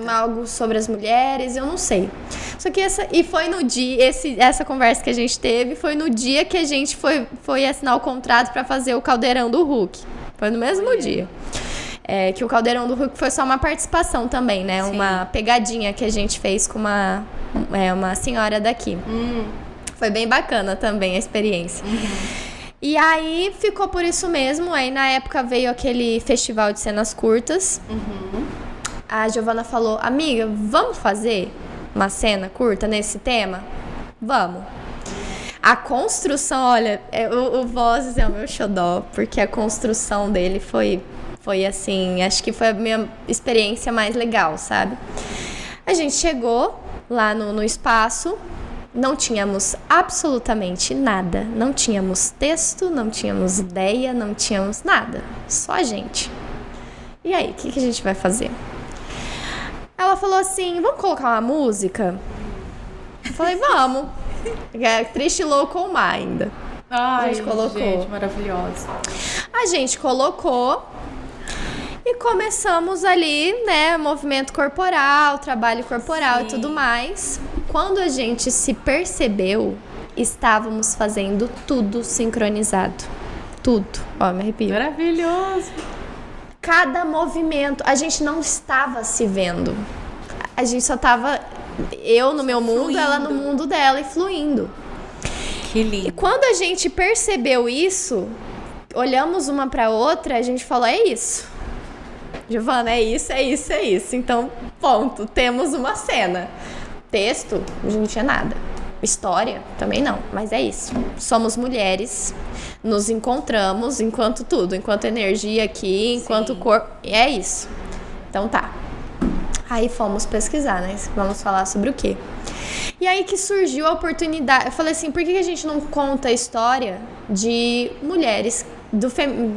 Algo sobre as mulheres, eu não sei. Só que foi no dia, essa conversa que a gente teve, foi no dia que a gente foi assinar o contrato pra fazer o Caldeirão do Hulk. Foi no mesmo dia. Que o Caldeirão do Hulk foi só uma participação também, né? Sim. Uma pegadinha que a gente fez com uma senhora daqui. Foi bem bacana também a experiência. E aí ficou por isso mesmo. Aí na época veio aquele festival de cenas curtas. A Giovana falou, amiga, vamos fazer uma cena curta nesse tema? Vamos. A construção, olha, o Vozes é o meu xodó, porque a construção dele foi assim, acho que foi a minha experiência mais legal, sabe? A gente chegou lá no espaço, não tínhamos absolutamente nada. Não tínhamos texto, não tínhamos ideia, não tínhamos nada. Só a gente. E aí, o que a gente vai fazer? Ela falou assim, vamos colocar uma música? Eu falei, vamos. Triste Local Mind. Ai, a gente colocou. Gente, maravilhosa. A gente colocou e começamos ali, né, movimento corporal, trabalho corporal. Sim. E tudo mais. Quando a gente se percebeu, estávamos fazendo tudo sincronizado. Tudo. Ó, me arrepio. Maravilhoso. Cada movimento, a gente não estava se vendo. A gente só estava, eu no meu mundo, fluindo. Ela no mundo dela e fluindo. Que lindo. E quando a gente percebeu isso, olhamos uma para outra, a gente falou, é isso. Giovana, é isso, é isso, é isso. Então, ponto, temos uma cena. Texto, não tinha nada. História, também não. Mas é isso. Somos mulheres, nos encontramos enquanto tudo. Enquanto energia aqui, enquanto corpo. É isso. Então tá. Aí fomos pesquisar, né? Vamos falar sobre o quê? E aí que surgiu a oportunidade. Eu falei assim, por que a gente não conta a história de mulheres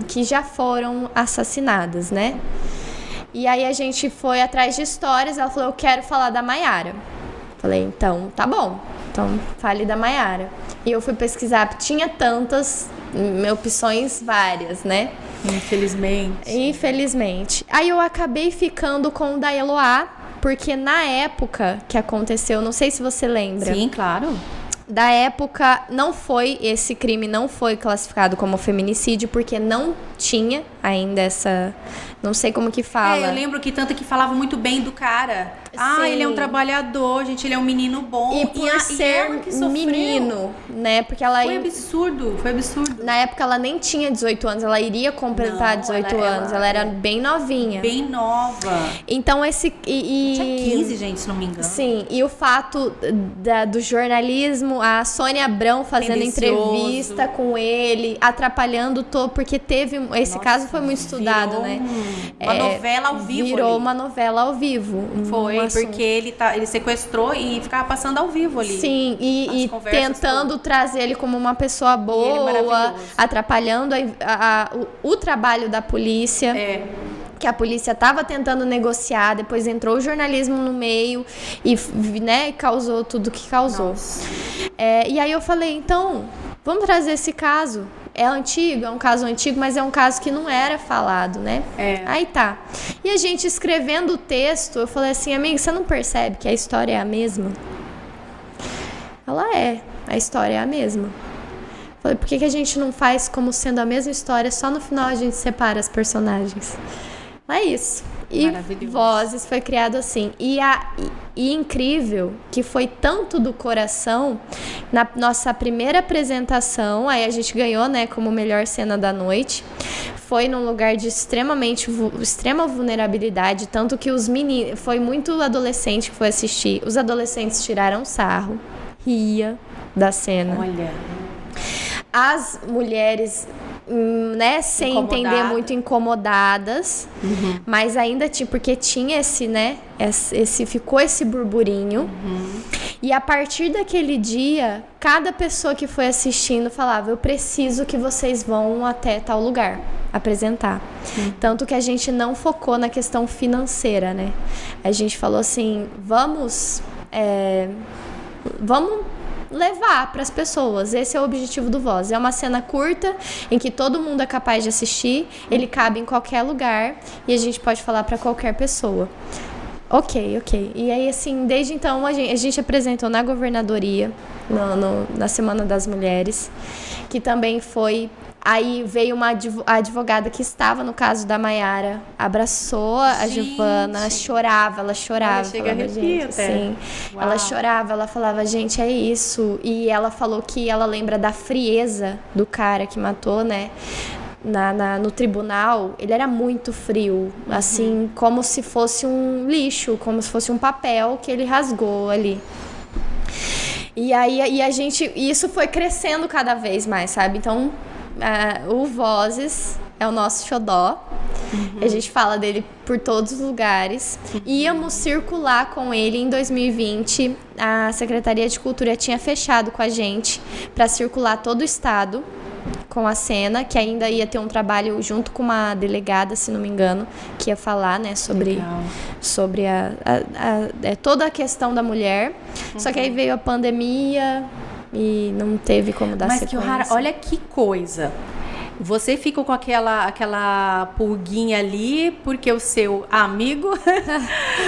que já foram assassinadas, né? E aí a gente foi atrás de histórias. Ela falou, eu quero falar da Maiara. Falei, então, tá bom. Então, fale da Maiara. E eu fui pesquisar, tinha tantas opções várias, né? Infelizmente. Aí eu acabei ficando com o da Eloá, porque na época que aconteceu, não sei se você lembra. Sim, claro. Da época, esse crime não foi classificado como feminicídio, porque não tinha ainda essa... Não sei como que fala. Eu lembro que tanto que falava muito bem do cara. Sim. Ele é um trabalhador, gente, ele é um menino bom. E por ser menino, né? Porque ela... Foi absurdo. Na época, ela nem tinha 18 anos, ela iria completar 18 anos. Ela era bem novinha. Bem nova. Então, tinha 15, gente, se não me engano. Sim, e o fato do jornalismo, a Sônia Abrão fazendo entrevista com ele, atrapalhando todo, porque teve... Esse caso foi muito estudado, né? Uma novela ao vivo. Virou uma novela ao vivo. Foi, porque ele sequestrou e ficava passando ao vivo ali. Sim, e tentando trazer ele como uma pessoa boa, atrapalhando o trabalho da polícia. Que a polícia estava tentando negociar, depois entrou o jornalismo no meio e, né, causou tudo que causou. E aí eu falei, então, vamos trazer esse caso. É antigo, é um caso antigo, mas é um caso que não era falado, né? Aí tá. E a gente escrevendo o texto, eu falei assim, amiga, você não percebe que a história é a mesma? Ela a história é a mesma. Falei, por que a gente não faz como sendo a mesma história, só no final a gente separa as personagens? É isso. E Vozes foi criado assim. E incrível que foi tanto do coração. Na nossa primeira apresentação, aí a gente ganhou, né, como melhor cena da noite. Foi num lugar de extrema vulnerabilidade, tanto que os meninos... Foi muito adolescente que foi assistir. Os adolescentes tiraram sarro, ria da cena. Olha... As mulheres, né, sem entender muito, incomodadas, mas ainda porque tinha esse, né, ficou esse burburinho. E a partir daquele dia, cada pessoa que foi assistindo falava, eu preciso que vocês vão até tal lugar apresentar. Tanto que a gente não focou na questão financeira, né? A gente falou assim, vamos levar para as pessoas. Esse é o objetivo do Voz. É uma cena curta em que todo mundo é capaz de assistir, ele cabe em qualquer lugar e a gente pode falar para qualquer pessoa. Ok. E aí, assim, desde então a gente apresentou na governadoria, na Semana das Mulheres, que também foi... Aí veio uma advogada que estava no caso da Maiara, abraçou a Giovana, ela chorava. Olha, chega a arrepio, sim. Ela chorava, ela falava, gente, é isso. E ela falou que ela lembra da frieza do cara que matou, né? No tribunal, ele era muito frio, assim, como se fosse um lixo, como se fosse um papel que ele rasgou ali. E aí isso foi crescendo cada vez mais, sabe? Então, o Vozes é o nosso xodó. A gente fala dele por todos os lugares. Íamos circular com ele em 2020. A Secretaria de Cultura tinha fechado com a gente para circular todo o estado com a cena, que ainda ia ter um trabalho junto com uma delegada, se não me engano, que ia falar, né, sobre toda a questão da mulher. Só que aí veio a pandemia e não teve como dar sequência. Mas, Kihara, olha que coisa. Você fica com aquela pulguinha ali porque o seu amigo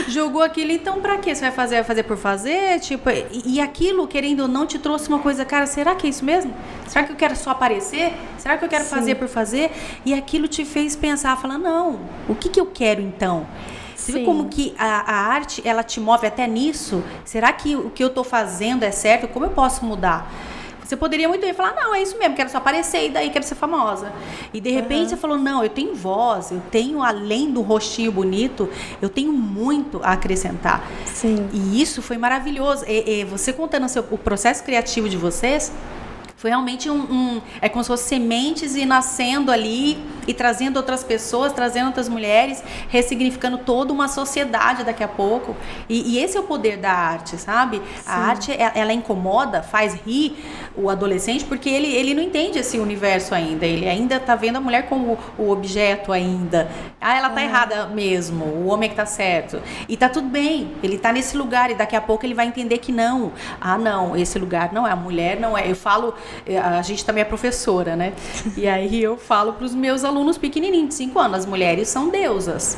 jogou aquilo. Então, pra quê? Você vai fazer? Vai fazer por fazer? Tipo, e aquilo, querendo ou não, te trouxe uma coisa, cara, será que é isso mesmo? Será que eu quero só aparecer? Será que eu quero fazer por fazer? E aquilo te fez pensar, falar, não, o que eu quero então? Você vê como que a arte, ela te move até nisso? Será que o que eu tô fazendo é certo? Como eu posso mudar? Você poderia muito bem falar, não, é isso mesmo, quero só aparecer e daí quero ser famosa. E de repente você falou, não, eu tenho voz, eu tenho, além do rostinho bonito, eu tenho muito a acrescentar. Sim. E isso foi maravilhoso. Você contando o processo criativo de vocês, foi realmente é como se fossem sementes e nascendo ali e trazendo outras pessoas, trazendo outras mulheres, ressignificando toda uma sociedade daqui a pouco. E esse é o poder da arte, sabe? Sim. A arte, ela incomoda, faz rir o adolescente, porque ele não entende esse universo ainda. Ele ainda tá vendo a mulher como o objeto ainda. Ela tá errada mesmo, o homem é que tá certo. E tá tudo bem, ele tá nesse lugar e daqui a pouco ele vai entender que não. Não, esse lugar não é a mulher, não é. Eu falo, a gente também é professora, né? E aí eu falo pros meus alunos, alunos pequenininhos de 5 anos. As mulheres são deusas.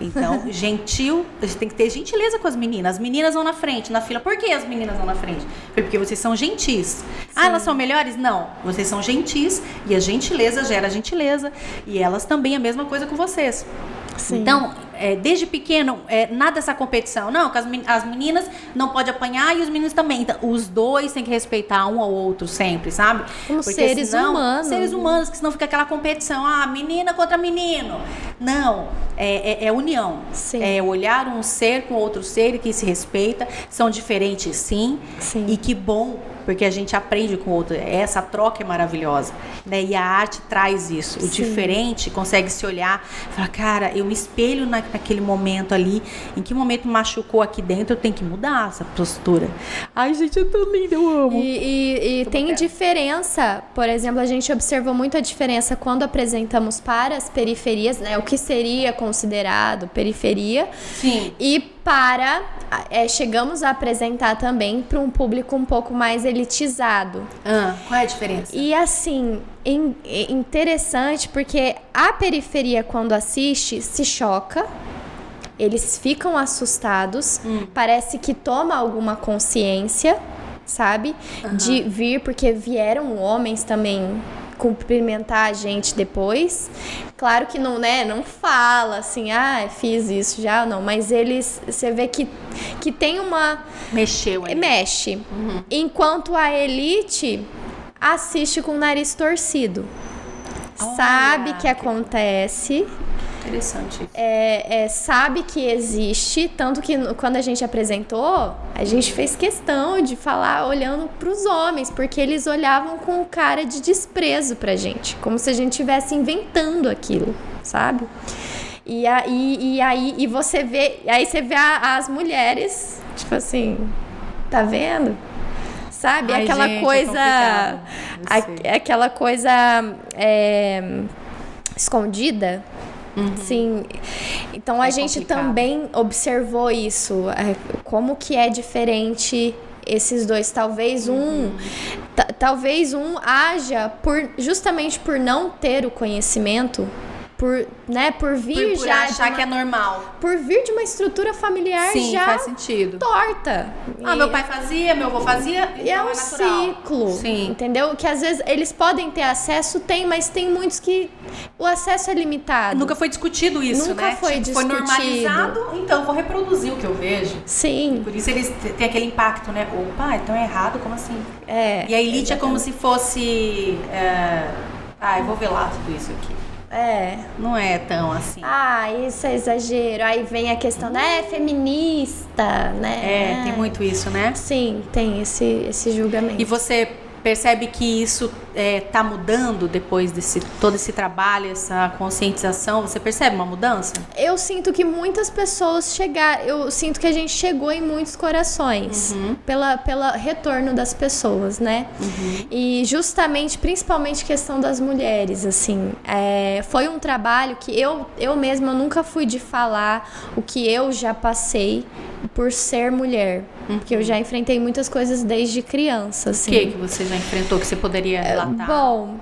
Então, gentil, a gente tem que ter gentileza com as meninas. As meninas vão na frente, na fila. Por que as meninas vão na frente? Porque vocês são gentis. Ah, elas são melhores? Não. Vocês são gentis e a gentileza gera gentileza. E elas também a mesma coisa com vocês. Sim. Então, desde pequeno, nada dessa competição. Não, que as meninas não podem apanhar e os meninos também. Então, os dois têm que respeitar um ao outro sempre, sabe? Como seres humanos. Seres humanos, que senão fica aquela competição. Ah, menina contra menino. Não, é união. Sim. É olhar um ser com outro ser e que se respeita. São diferentes, sim. E que bom, porque a gente aprende com o outro. Essa troca é maravilhosa, né? E a arte traz isso. O diferente consegue se olhar e falar, cara, eu me espelho naquele momento ali. Em que momento machucou aqui dentro, eu tenho que mudar essa postura. Ai, gente, é tão linda, eu amo. E tem diferença, por exemplo, a gente observou muito a diferença quando apresentamos para as periferias, né? O que seria considerado periferia. Sim. E chegamos a apresentar também para um público um pouco mais elitizado. Qual é a diferença? E assim, interessante porque a periferia, quando assiste, se choca, eles ficam assustados, parece que toma alguma consciência, sabe? De vir, porque vieram homens também cumprimentar a gente depois. Claro que não, né, não fala assim, fiz isso já, não, mas eles, você vê que tem uma... Mexeu aí. Mexe. Enquanto a elite assiste com o nariz torcido. Sabe que acontece. Interessante. Sabe que existe, tanto que quando a gente apresentou, a gente fez questão de falar olhando para os homens, porque eles olhavam com cara de desprezo pra gente, como se a gente estivesse inventando aquilo, sabe? E aí você vê as mulheres, tipo assim, tá vendo? Sabe? Ai, aquela gente, coisa. Aquela coisa escondida. Sim. Então a gente também observou isso, como que é diferente esses dois. Talvez talvez um haja justamente por não ter o conhecimento, por vir por já achar que é normal, por vir de uma estrutura familiar. Sim, já faz sentido. Torta. Meu pai fazia, meu avô fazia, e então é um natural. ciclo. Sim. Entendeu? Que às vezes eles podem ter acesso, mas tem muitos que o acesso é limitado. Nunca foi discutido isso, Nunca né? foi discutido. Foi normalizado, então vou reproduzir o que eu vejo. Sim. Por isso eles têm aquele impacto, né? Opa, então é errado, como assim? E a elite exatamente. É como se fosse... eu vou velar tudo isso aqui. Não é tão assim. Isso é exagero. Aí vem a questão da feminista, né? Tem muito isso, né? Sim, tem esse julgamento. E você percebe que isso tá mudando depois todo esse trabalho, essa conscientização? Você percebe uma mudança? Eu sinto que muitas pessoas eu sinto que a gente chegou em muitos corações pela retorno das pessoas, né? E justamente, principalmente questão das mulheres, assim, foi um trabalho que eu mesma nunca fui de falar o que eu já passei por ser mulher, porque eu já enfrentei muitas coisas desde criança, assim. O que você já enfrentou que você poderia relatar? Bom,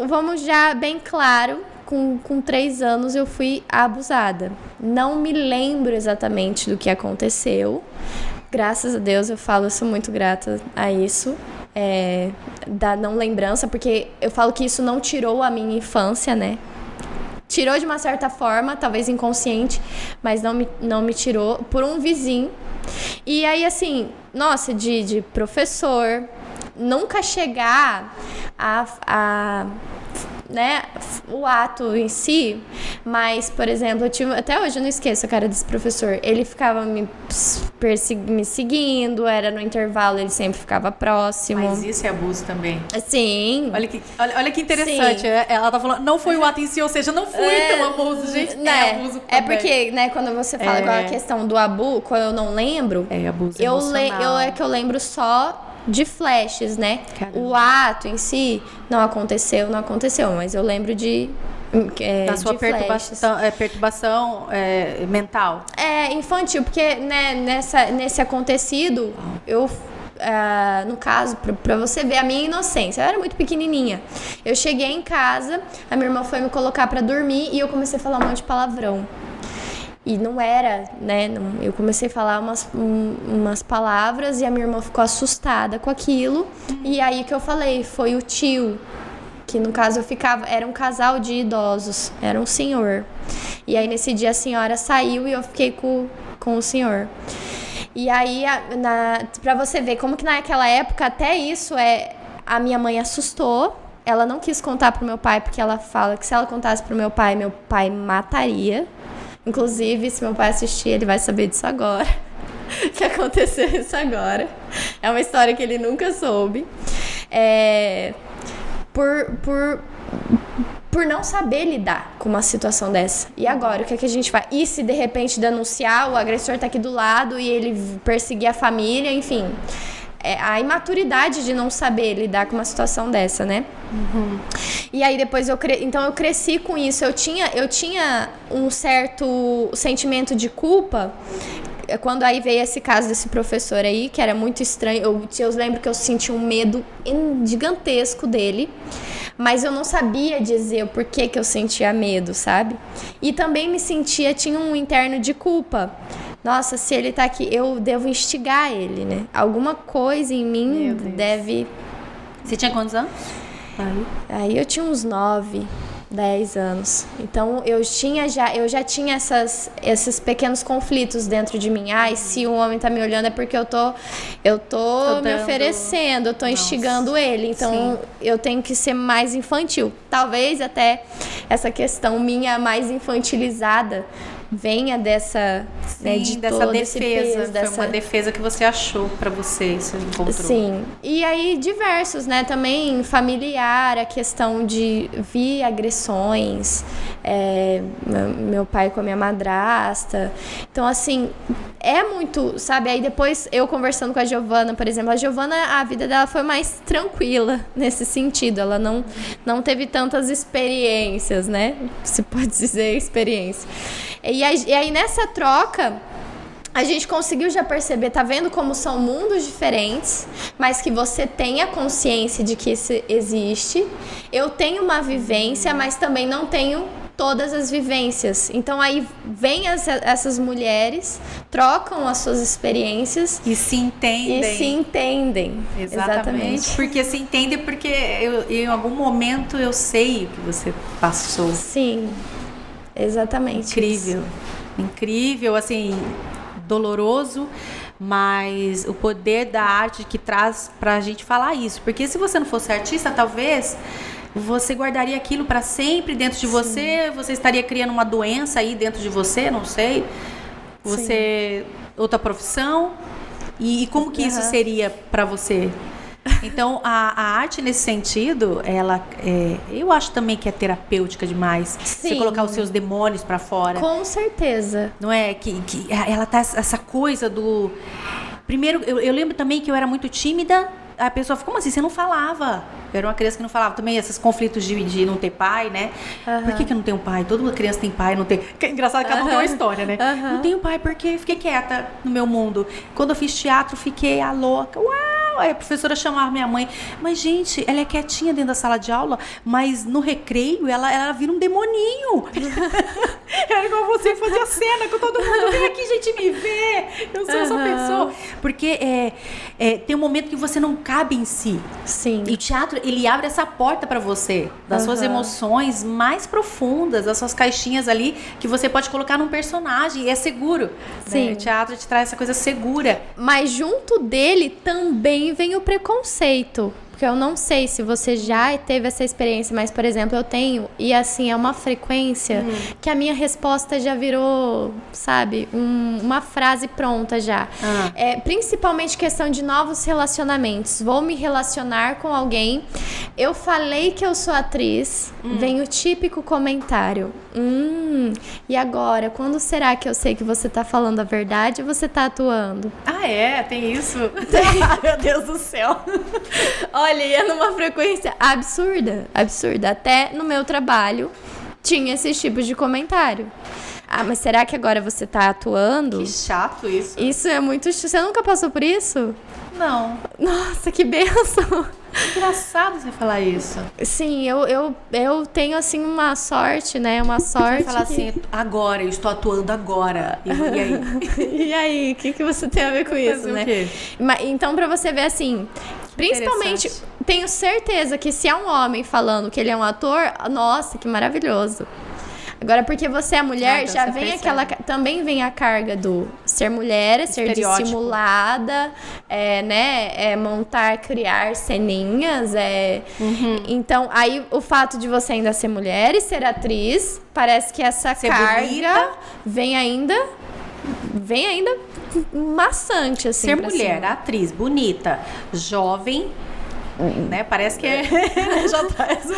vamos já bem claro, com 3 anos eu fui abusada. Não me lembro exatamente do que aconteceu. Graças a Deus, eu sou muito grata a isso. Da não lembrança, porque eu falo que isso não tirou a minha infância, né? Tirou de uma certa forma, talvez inconsciente, mas não me tirou, por um vizinho. E aí, assim, nossa, de professor, nunca chegar né, o ato em si, mas, por exemplo, até hoje eu não esqueço a cara desse professor. Ele ficava me seguindo, era no intervalo, ele sempre ficava próximo. Mas isso é abuso também. Sim. Olha que interessante. Sim. Ela tá falando, não foi o ato em si, ou seja, não foi tão abuso, gente. Né? Abuso também. Porque, né, quando você fala igual a questão do abuso, quando eu não lembro, abuso emocional. eu lembro só de flashes, né? Caramba. O ato em si não aconteceu, mas eu lembro da sua perturbação mental. Infantil, porque, né, nesse acontecido, no caso, pra você ver a minha inocência, eu era muito pequenininha. Eu cheguei em casa, a minha irmã foi me colocar pra dormir e eu comecei a falar um monte de palavrão. E não era, né? Eu comecei a falar umas palavras e a minha irmã ficou assustada com aquilo. E aí que eu falei, foi o tio, que no caso era um casal de idosos, era um senhor. E aí nesse dia a senhora saiu e eu fiquei com o senhor. E aí, pra você ver como que naquela época até isso a minha mãe assustou. Ela não quis contar pro meu pai, porque ela fala que se ela contasse pro meu pai mataria. Inclusive, se meu pai assistir, ele vai saber disso agora. Que aconteceu isso agora. É uma história que ele nunca soube. Por não saber lidar com uma situação dessa. E agora, o que é que a gente faz? E se de repente denunciar, o agressor tá aqui do lado e ele perseguir a família, enfim. A imaturidade de não saber lidar com uma situação dessa, né? Uhum. E aí depois eu cresci com isso. Eu tinha um certo sentimento de culpa quando aí veio esse caso desse professor aí, que era muito estranho. Eu lembro que eu senti um medo gigantesco dele, mas eu não sabia dizer o porquê que eu sentia medo, sabe? E também tinha um interno de culpa. Nossa, se ele tá aqui, eu devo instigar ele, né? Alguma coisa em mim deve... Você tinha quantos anos? Aí eu tinha uns 9, 10 anos. Então eu já tinha esses pequenos conflitos dentro de mim. Ai, se o homem tá me olhando é porque eu tô me oferecendo, eu tô instigando ele. Então eu tenho que ser mais infantil. Talvez até essa questão minha mais infantilizada venha dessa, né, de dessa todo defesa, esse peso, foi uma defesa que você achou pra você encontrou. Sim, e aí diversos, né, também familiar, a questão de vir agressões, meu pai com a minha madrasta, então assim, é muito, sabe, aí depois eu conversando com a Giovana, por exemplo, a Giovana, a vida dela foi mais tranquila nesse sentido, ela não teve tantas experiências, né, se pode dizer experiência. E aí nessa troca, a gente conseguiu já perceber, tá vendo como são mundos diferentes, mas que você tem a consciência de que isso existe. Eu tenho uma vivência, mas também não tenho todas as vivências. Então aí vem essas mulheres, trocam as suas experiências e se entendem. Exatamente. Porque se entendem porque em algum momento eu sei o que você passou. Sim. Exatamente. Incrível, assim, doloroso, mas o poder da arte que traz pra gente falar isso. Porque se você não fosse artista, talvez você guardaria aquilo pra sempre dentro de você, você estaria criando uma doença aí dentro de você, não sei. Outra profissão. E como que isso seria pra você? Então, a arte nesse sentido, eu acho também que é terapêutica demais. Sim. Você colocar os seus demônios pra fora. Com certeza. Não é? Que ela tá essa coisa do... Primeiro, eu lembro também que eu era muito tímida. A pessoa falou, como assim? Você não falava? Eu era uma criança que não falava. Também esses conflitos de não ter pai, né? Por que eu não tenho pai? Toda criança tem pai, não tem... Engraçado que cada um tem uma história, né? Não tenho pai porque fiquei quieta no meu mundo. Quando eu fiz teatro, fiquei a louca. Uau! Aí a professora chamava minha mãe, mas gente, ela é quietinha dentro da sala de aula, mas no recreio ela vira um demoninho. Era igual você fazia cena com todo mundo, vem aqui gente me ver, eu sou essa pessoa. Porque tem um momento que você não cabe em si. Sim. E o teatro, ele abre essa porta pra você, das suas emoções mais profundas, das suas caixinhas ali, que você pode colocar num personagem e é seguro. Sim. Né? O teatro te traz essa coisa segura. Mas junto dele também vem o preconceito. Porque eu não sei se você já teve essa experiência, mas, por exemplo, eu tenho, e assim, é uma frequência que a minha resposta já virou, sabe, uma frase pronta já. Principalmente questão de novos relacionamentos. Vou me relacionar com alguém, eu falei que eu sou atriz, vem o típico comentário. E agora, quando será que eu sei que você tá falando a verdade ou você tá atuando? Tem isso? Meu Deus do céu. Olha, ia numa frequência absurda. Até no meu trabalho tinha esses tipos de comentário. Ah, mas será que agora você tá atuando? Que chato isso. Isso é muito... Você nunca passou por isso? Não. Nossa, que bênção! Engraçado você falar isso. Sim, eu tenho, assim, uma sorte, né? Uma sorte. Você falar assim, agora, eu estou atuando agora. E aí? E aí, o que você tem a ver com isso, né? O quê? Então, pra você ver, assim, principalmente, tenho certeza que se é um homem falando que ele é um ator, nossa, que maravilhoso. Agora, porque você é mulher, então já vem aquela... Também vem a carga do ser mulher, ser dissimulada, né? Montar, criar ceninhas. Então, aí o fato de você ainda ser mulher e ser atriz, parece que essa carga bonita. vem ainda maçante, assim. Ser mulher, atriz, bonita, jovem, né? Parece que já traz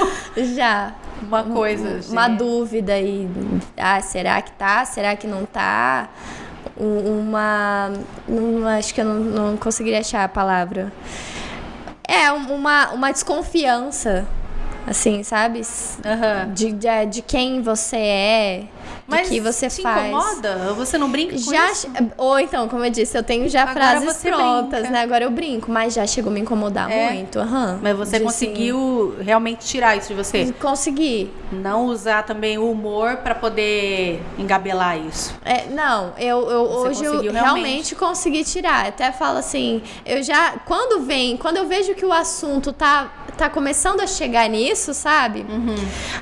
Já. Uma coisa, uma dúvida e será que tá? Será que não tá? Acho que eu não conseguiria achar a palavra. Uma desconfiança, assim, sabe? De quem você é. Mas que você faz. Incomoda? Ou você não brinca com isso? Ou então, como eu disse, eu tenho já frases prontas, né? Agora eu brinco, mas já chegou a me incomodar muito. Mas você conseguiu realmente tirar isso de você? Consegui. Não usar também o humor pra poder engabelar isso? Não, hoje eu realmente consegui tirar. Até falo assim, quando eu vejo que o assunto tá começando a chegar nisso, sabe?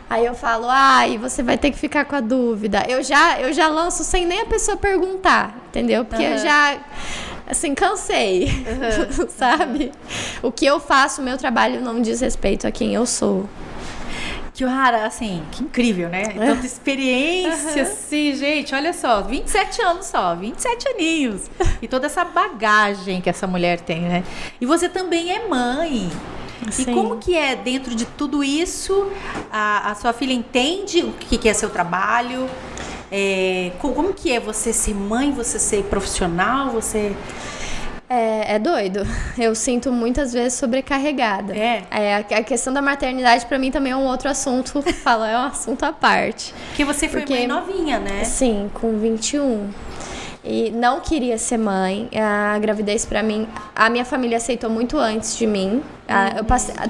Aí eu falo, e você vai ter que ficar com a dúvida. Eu já lanço sem nem a pessoa perguntar, entendeu? Porque eu já, assim, cansei, sabe? O que eu faço, o meu trabalho não diz respeito a quem eu sou. Kiyohara, assim, que incrível, né? Tanta experiência, assim, gente, olha só, 27 anos só, 27 aninhos. E toda essa bagagem que essa mulher tem, né? E você também é mãe. Sim. E como que é dentro de tudo isso? A sua filha entende o que é seu trabalho? Como que é você ser mãe, você ser profissional, você... É doido. Eu sinto muitas vezes sobrecarregada. A questão da maternidade pra mim também é um outro assunto. É um assunto à parte. Porque você foi mãe novinha, né? Sim, com 21. E não queria ser mãe. A gravidez pra mim... A minha família aceitou muito antes de mim.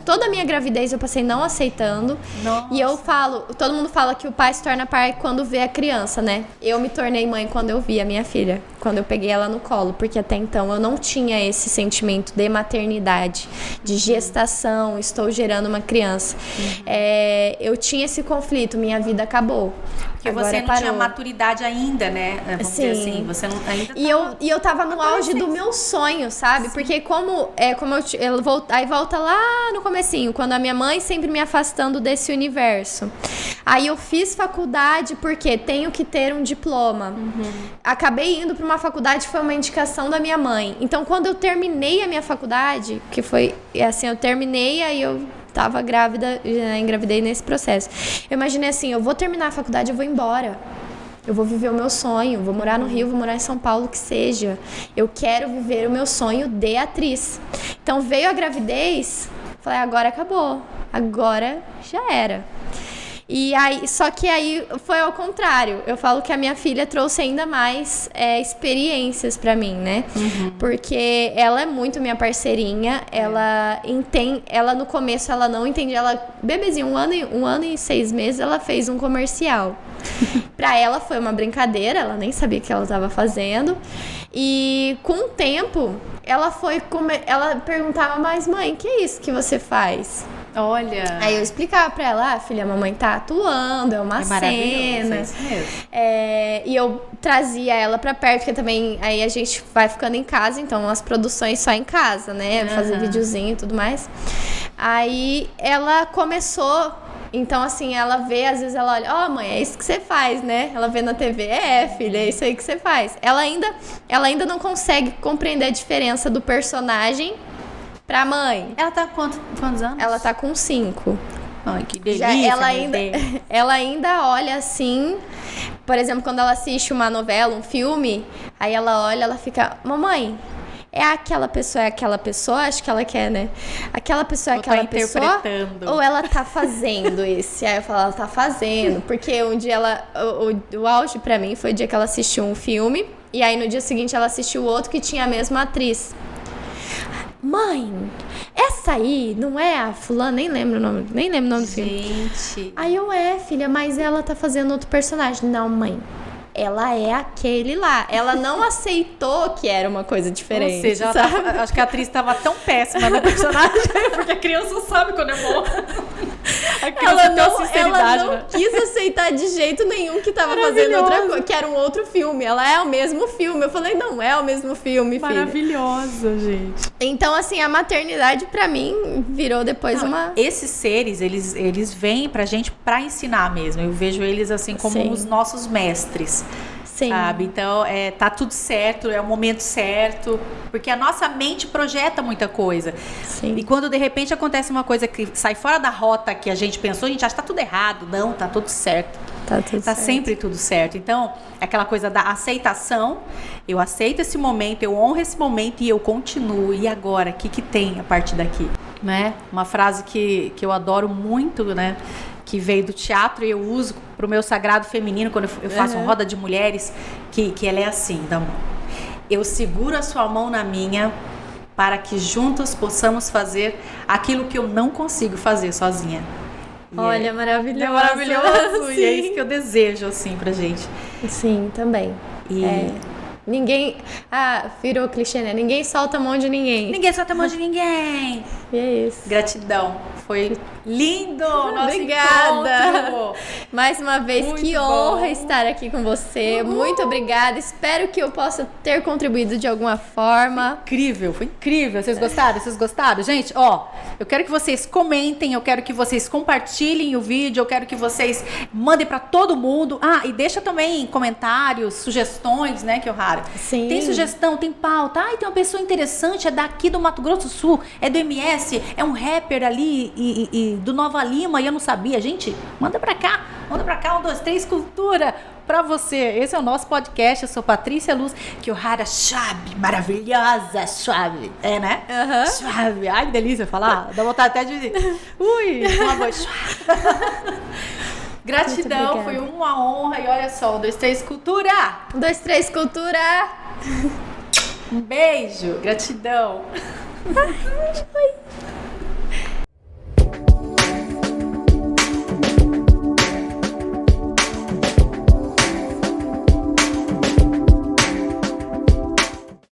Toda a minha gravidez eu passei não aceitando. Nossa. E eu falo... Todo mundo fala que o pai se torna pai quando vê a criança, né? Eu me tornei mãe quando eu vi a minha filha. Quando eu peguei ela no colo. Porque até então eu não tinha esse sentimento de maternidade. De gestação. Estou gerando uma criança. Eu tinha esse conflito. Minha vida acabou. Porque você não tinha maturidade ainda, né? Vamos dizer assim. Você não, ainda e eu tava no auge do meu sonho, sabe? Sim. Porque aí volta lá no comecinho, quando a minha mãe sempre me afastando desse universo. Aí eu fiz faculdade porque tenho que ter um diploma. Acabei indo para uma faculdade, foi uma indicação da minha mãe. Então, quando eu terminei a minha faculdade, que foi assim, eu terminei, aí eu tava grávida, já engravidei nesse processo. Eu imaginei assim, eu vou terminar a faculdade, eu vou embora. Eu vou viver o meu sonho, vou morar no Rio, vou morar em São Paulo, que seja. Eu quero viver o meu sonho de atriz. Então veio a gravidez, falei, agora acabou, agora já era. E aí, só que aí foi ao contrário. Eu falo que a minha filha trouxe ainda mais experiências pra mim, né? Porque ela é muito minha parceirinha. Ela entende. Ela no começo ela não entendia. Ela, bebezinha, um ano e 6 meses, ela fez um comercial. Pra ela foi uma brincadeira, ela nem sabia o que ela estava fazendo. E com o tempo, ela perguntava, mas mãe, o que é isso que você faz? Olha. Aí eu explicava pra ela, filha, a mamãe tá atuando, é uma cena. É isso mesmo. E eu trazia ela pra perto, porque também aí a gente vai ficando em casa, então as produções só em casa, né? Fazer videozinho e tudo mais. Aí ela começou. Então, assim, ela vê, às vezes ela olha, mãe, é isso que você faz, né? Ela vê na TV, filha, é isso aí que você faz. Ela ainda não consegue compreender a diferença do personagem pra mãe. Ela tá com quantos anos? Ela tá com 5. Ai, que delícia. Ela ainda olha assim, por exemplo, quando ela assiste uma novela, um filme, aí ela olha, ela fica, mamãe, é aquela pessoa, acho que ela quer, né? Aquela pessoa é Ou aquela tá pessoa, interpretando. ou ela tá fazendo esse? Aí eu falo, ela tá fazendo, porque um dia o auge pra mim foi o dia que ela assistiu um filme, e aí no dia seguinte ela assistiu outro que tinha a mesma atriz. Mãe, essa aí não é a fulana, nem lembro o nome do filme. Gente. Aí filha, mas ela tá fazendo outro personagem. Não, mãe, ela é aquele lá. Ela não aceitou que era uma coisa diferente. Ou seja, acho que a atriz estava tão péssima no personagem, porque a criança sabe quando é boa. Ela não quis aceitar de jeito nenhum que tava fazendo outra coisa, que era um outro filme. Ela é o mesmo filme. Eu falei, não é o mesmo filme, filha. Maravilhosa, gente. Então, assim, a maternidade pra mim virou depois uma... Esses seres, eles vêm pra gente pra ensinar mesmo. Eu vejo eles assim como Sim. os nossos mestres. Sim. Sabe? Então, tá tudo certo, é o momento certo, porque a nossa mente projeta muita coisa. Sim. E quando de repente acontece uma coisa que sai fora da rota que a gente pensou, a gente acha que tá tudo errado. Não, tá tudo certo. Tá tudo Tá certo. sempre tudo certo. Então, aquela coisa da aceitação, eu aceito esse momento, eu honro esse momento e eu continuo. E agora, o que tem a partir daqui? Né? Uma frase que eu adoro muito, né? Que veio do teatro e eu uso pro meu sagrado feminino quando eu faço uma roda de mulheres, que ela é assim, então, eu seguro a sua mão na minha para que juntos possamos fazer aquilo que eu não consigo fazer sozinha. E Olha, maravilhoso. é maravilhoso. E é Sim. isso que eu desejo, assim, pra gente. Sim, também. E Ninguém... virou clichê, né? Ninguém solta a mão de ninguém. ninguém solta a mão de ninguém. E é isso. Gratidão. Foi lindo o nosso Obrigada. encontro. Mais uma vez, Muito que bom. honra estar aqui com você. Muito obrigada. Espero que eu possa ter contribuído de alguma forma. Incrível, foi incrível. Vocês gostaram? Vocês gostaram? Gente, eu quero que vocês comentem, eu quero que vocês compartilhem o vídeo, eu quero que vocês mandem pra todo mundo. E deixa também comentários, sugestões, né, Kyohara? Sim. Tem sugestão, tem pauta. Tem uma pessoa interessante, é daqui do Mato Grosso do Sul, é do MS, é um rapper ali e do Nova Lima e eu não sabia. Gente, manda pra cá, 1, 2, 3, cultura pra você. Esse é o nosso podcast, eu sou Patrícia Luz, Kyohara Schwab, maravilhosa Schwab, né? Schwab, ai que delícia falar, dá vontade até de... uma voz. Gratidão, foi uma honra e olha só, 1, 2, 3, cultura! 1, 2, 3, cultura! Um beijo, gratidão! Ai,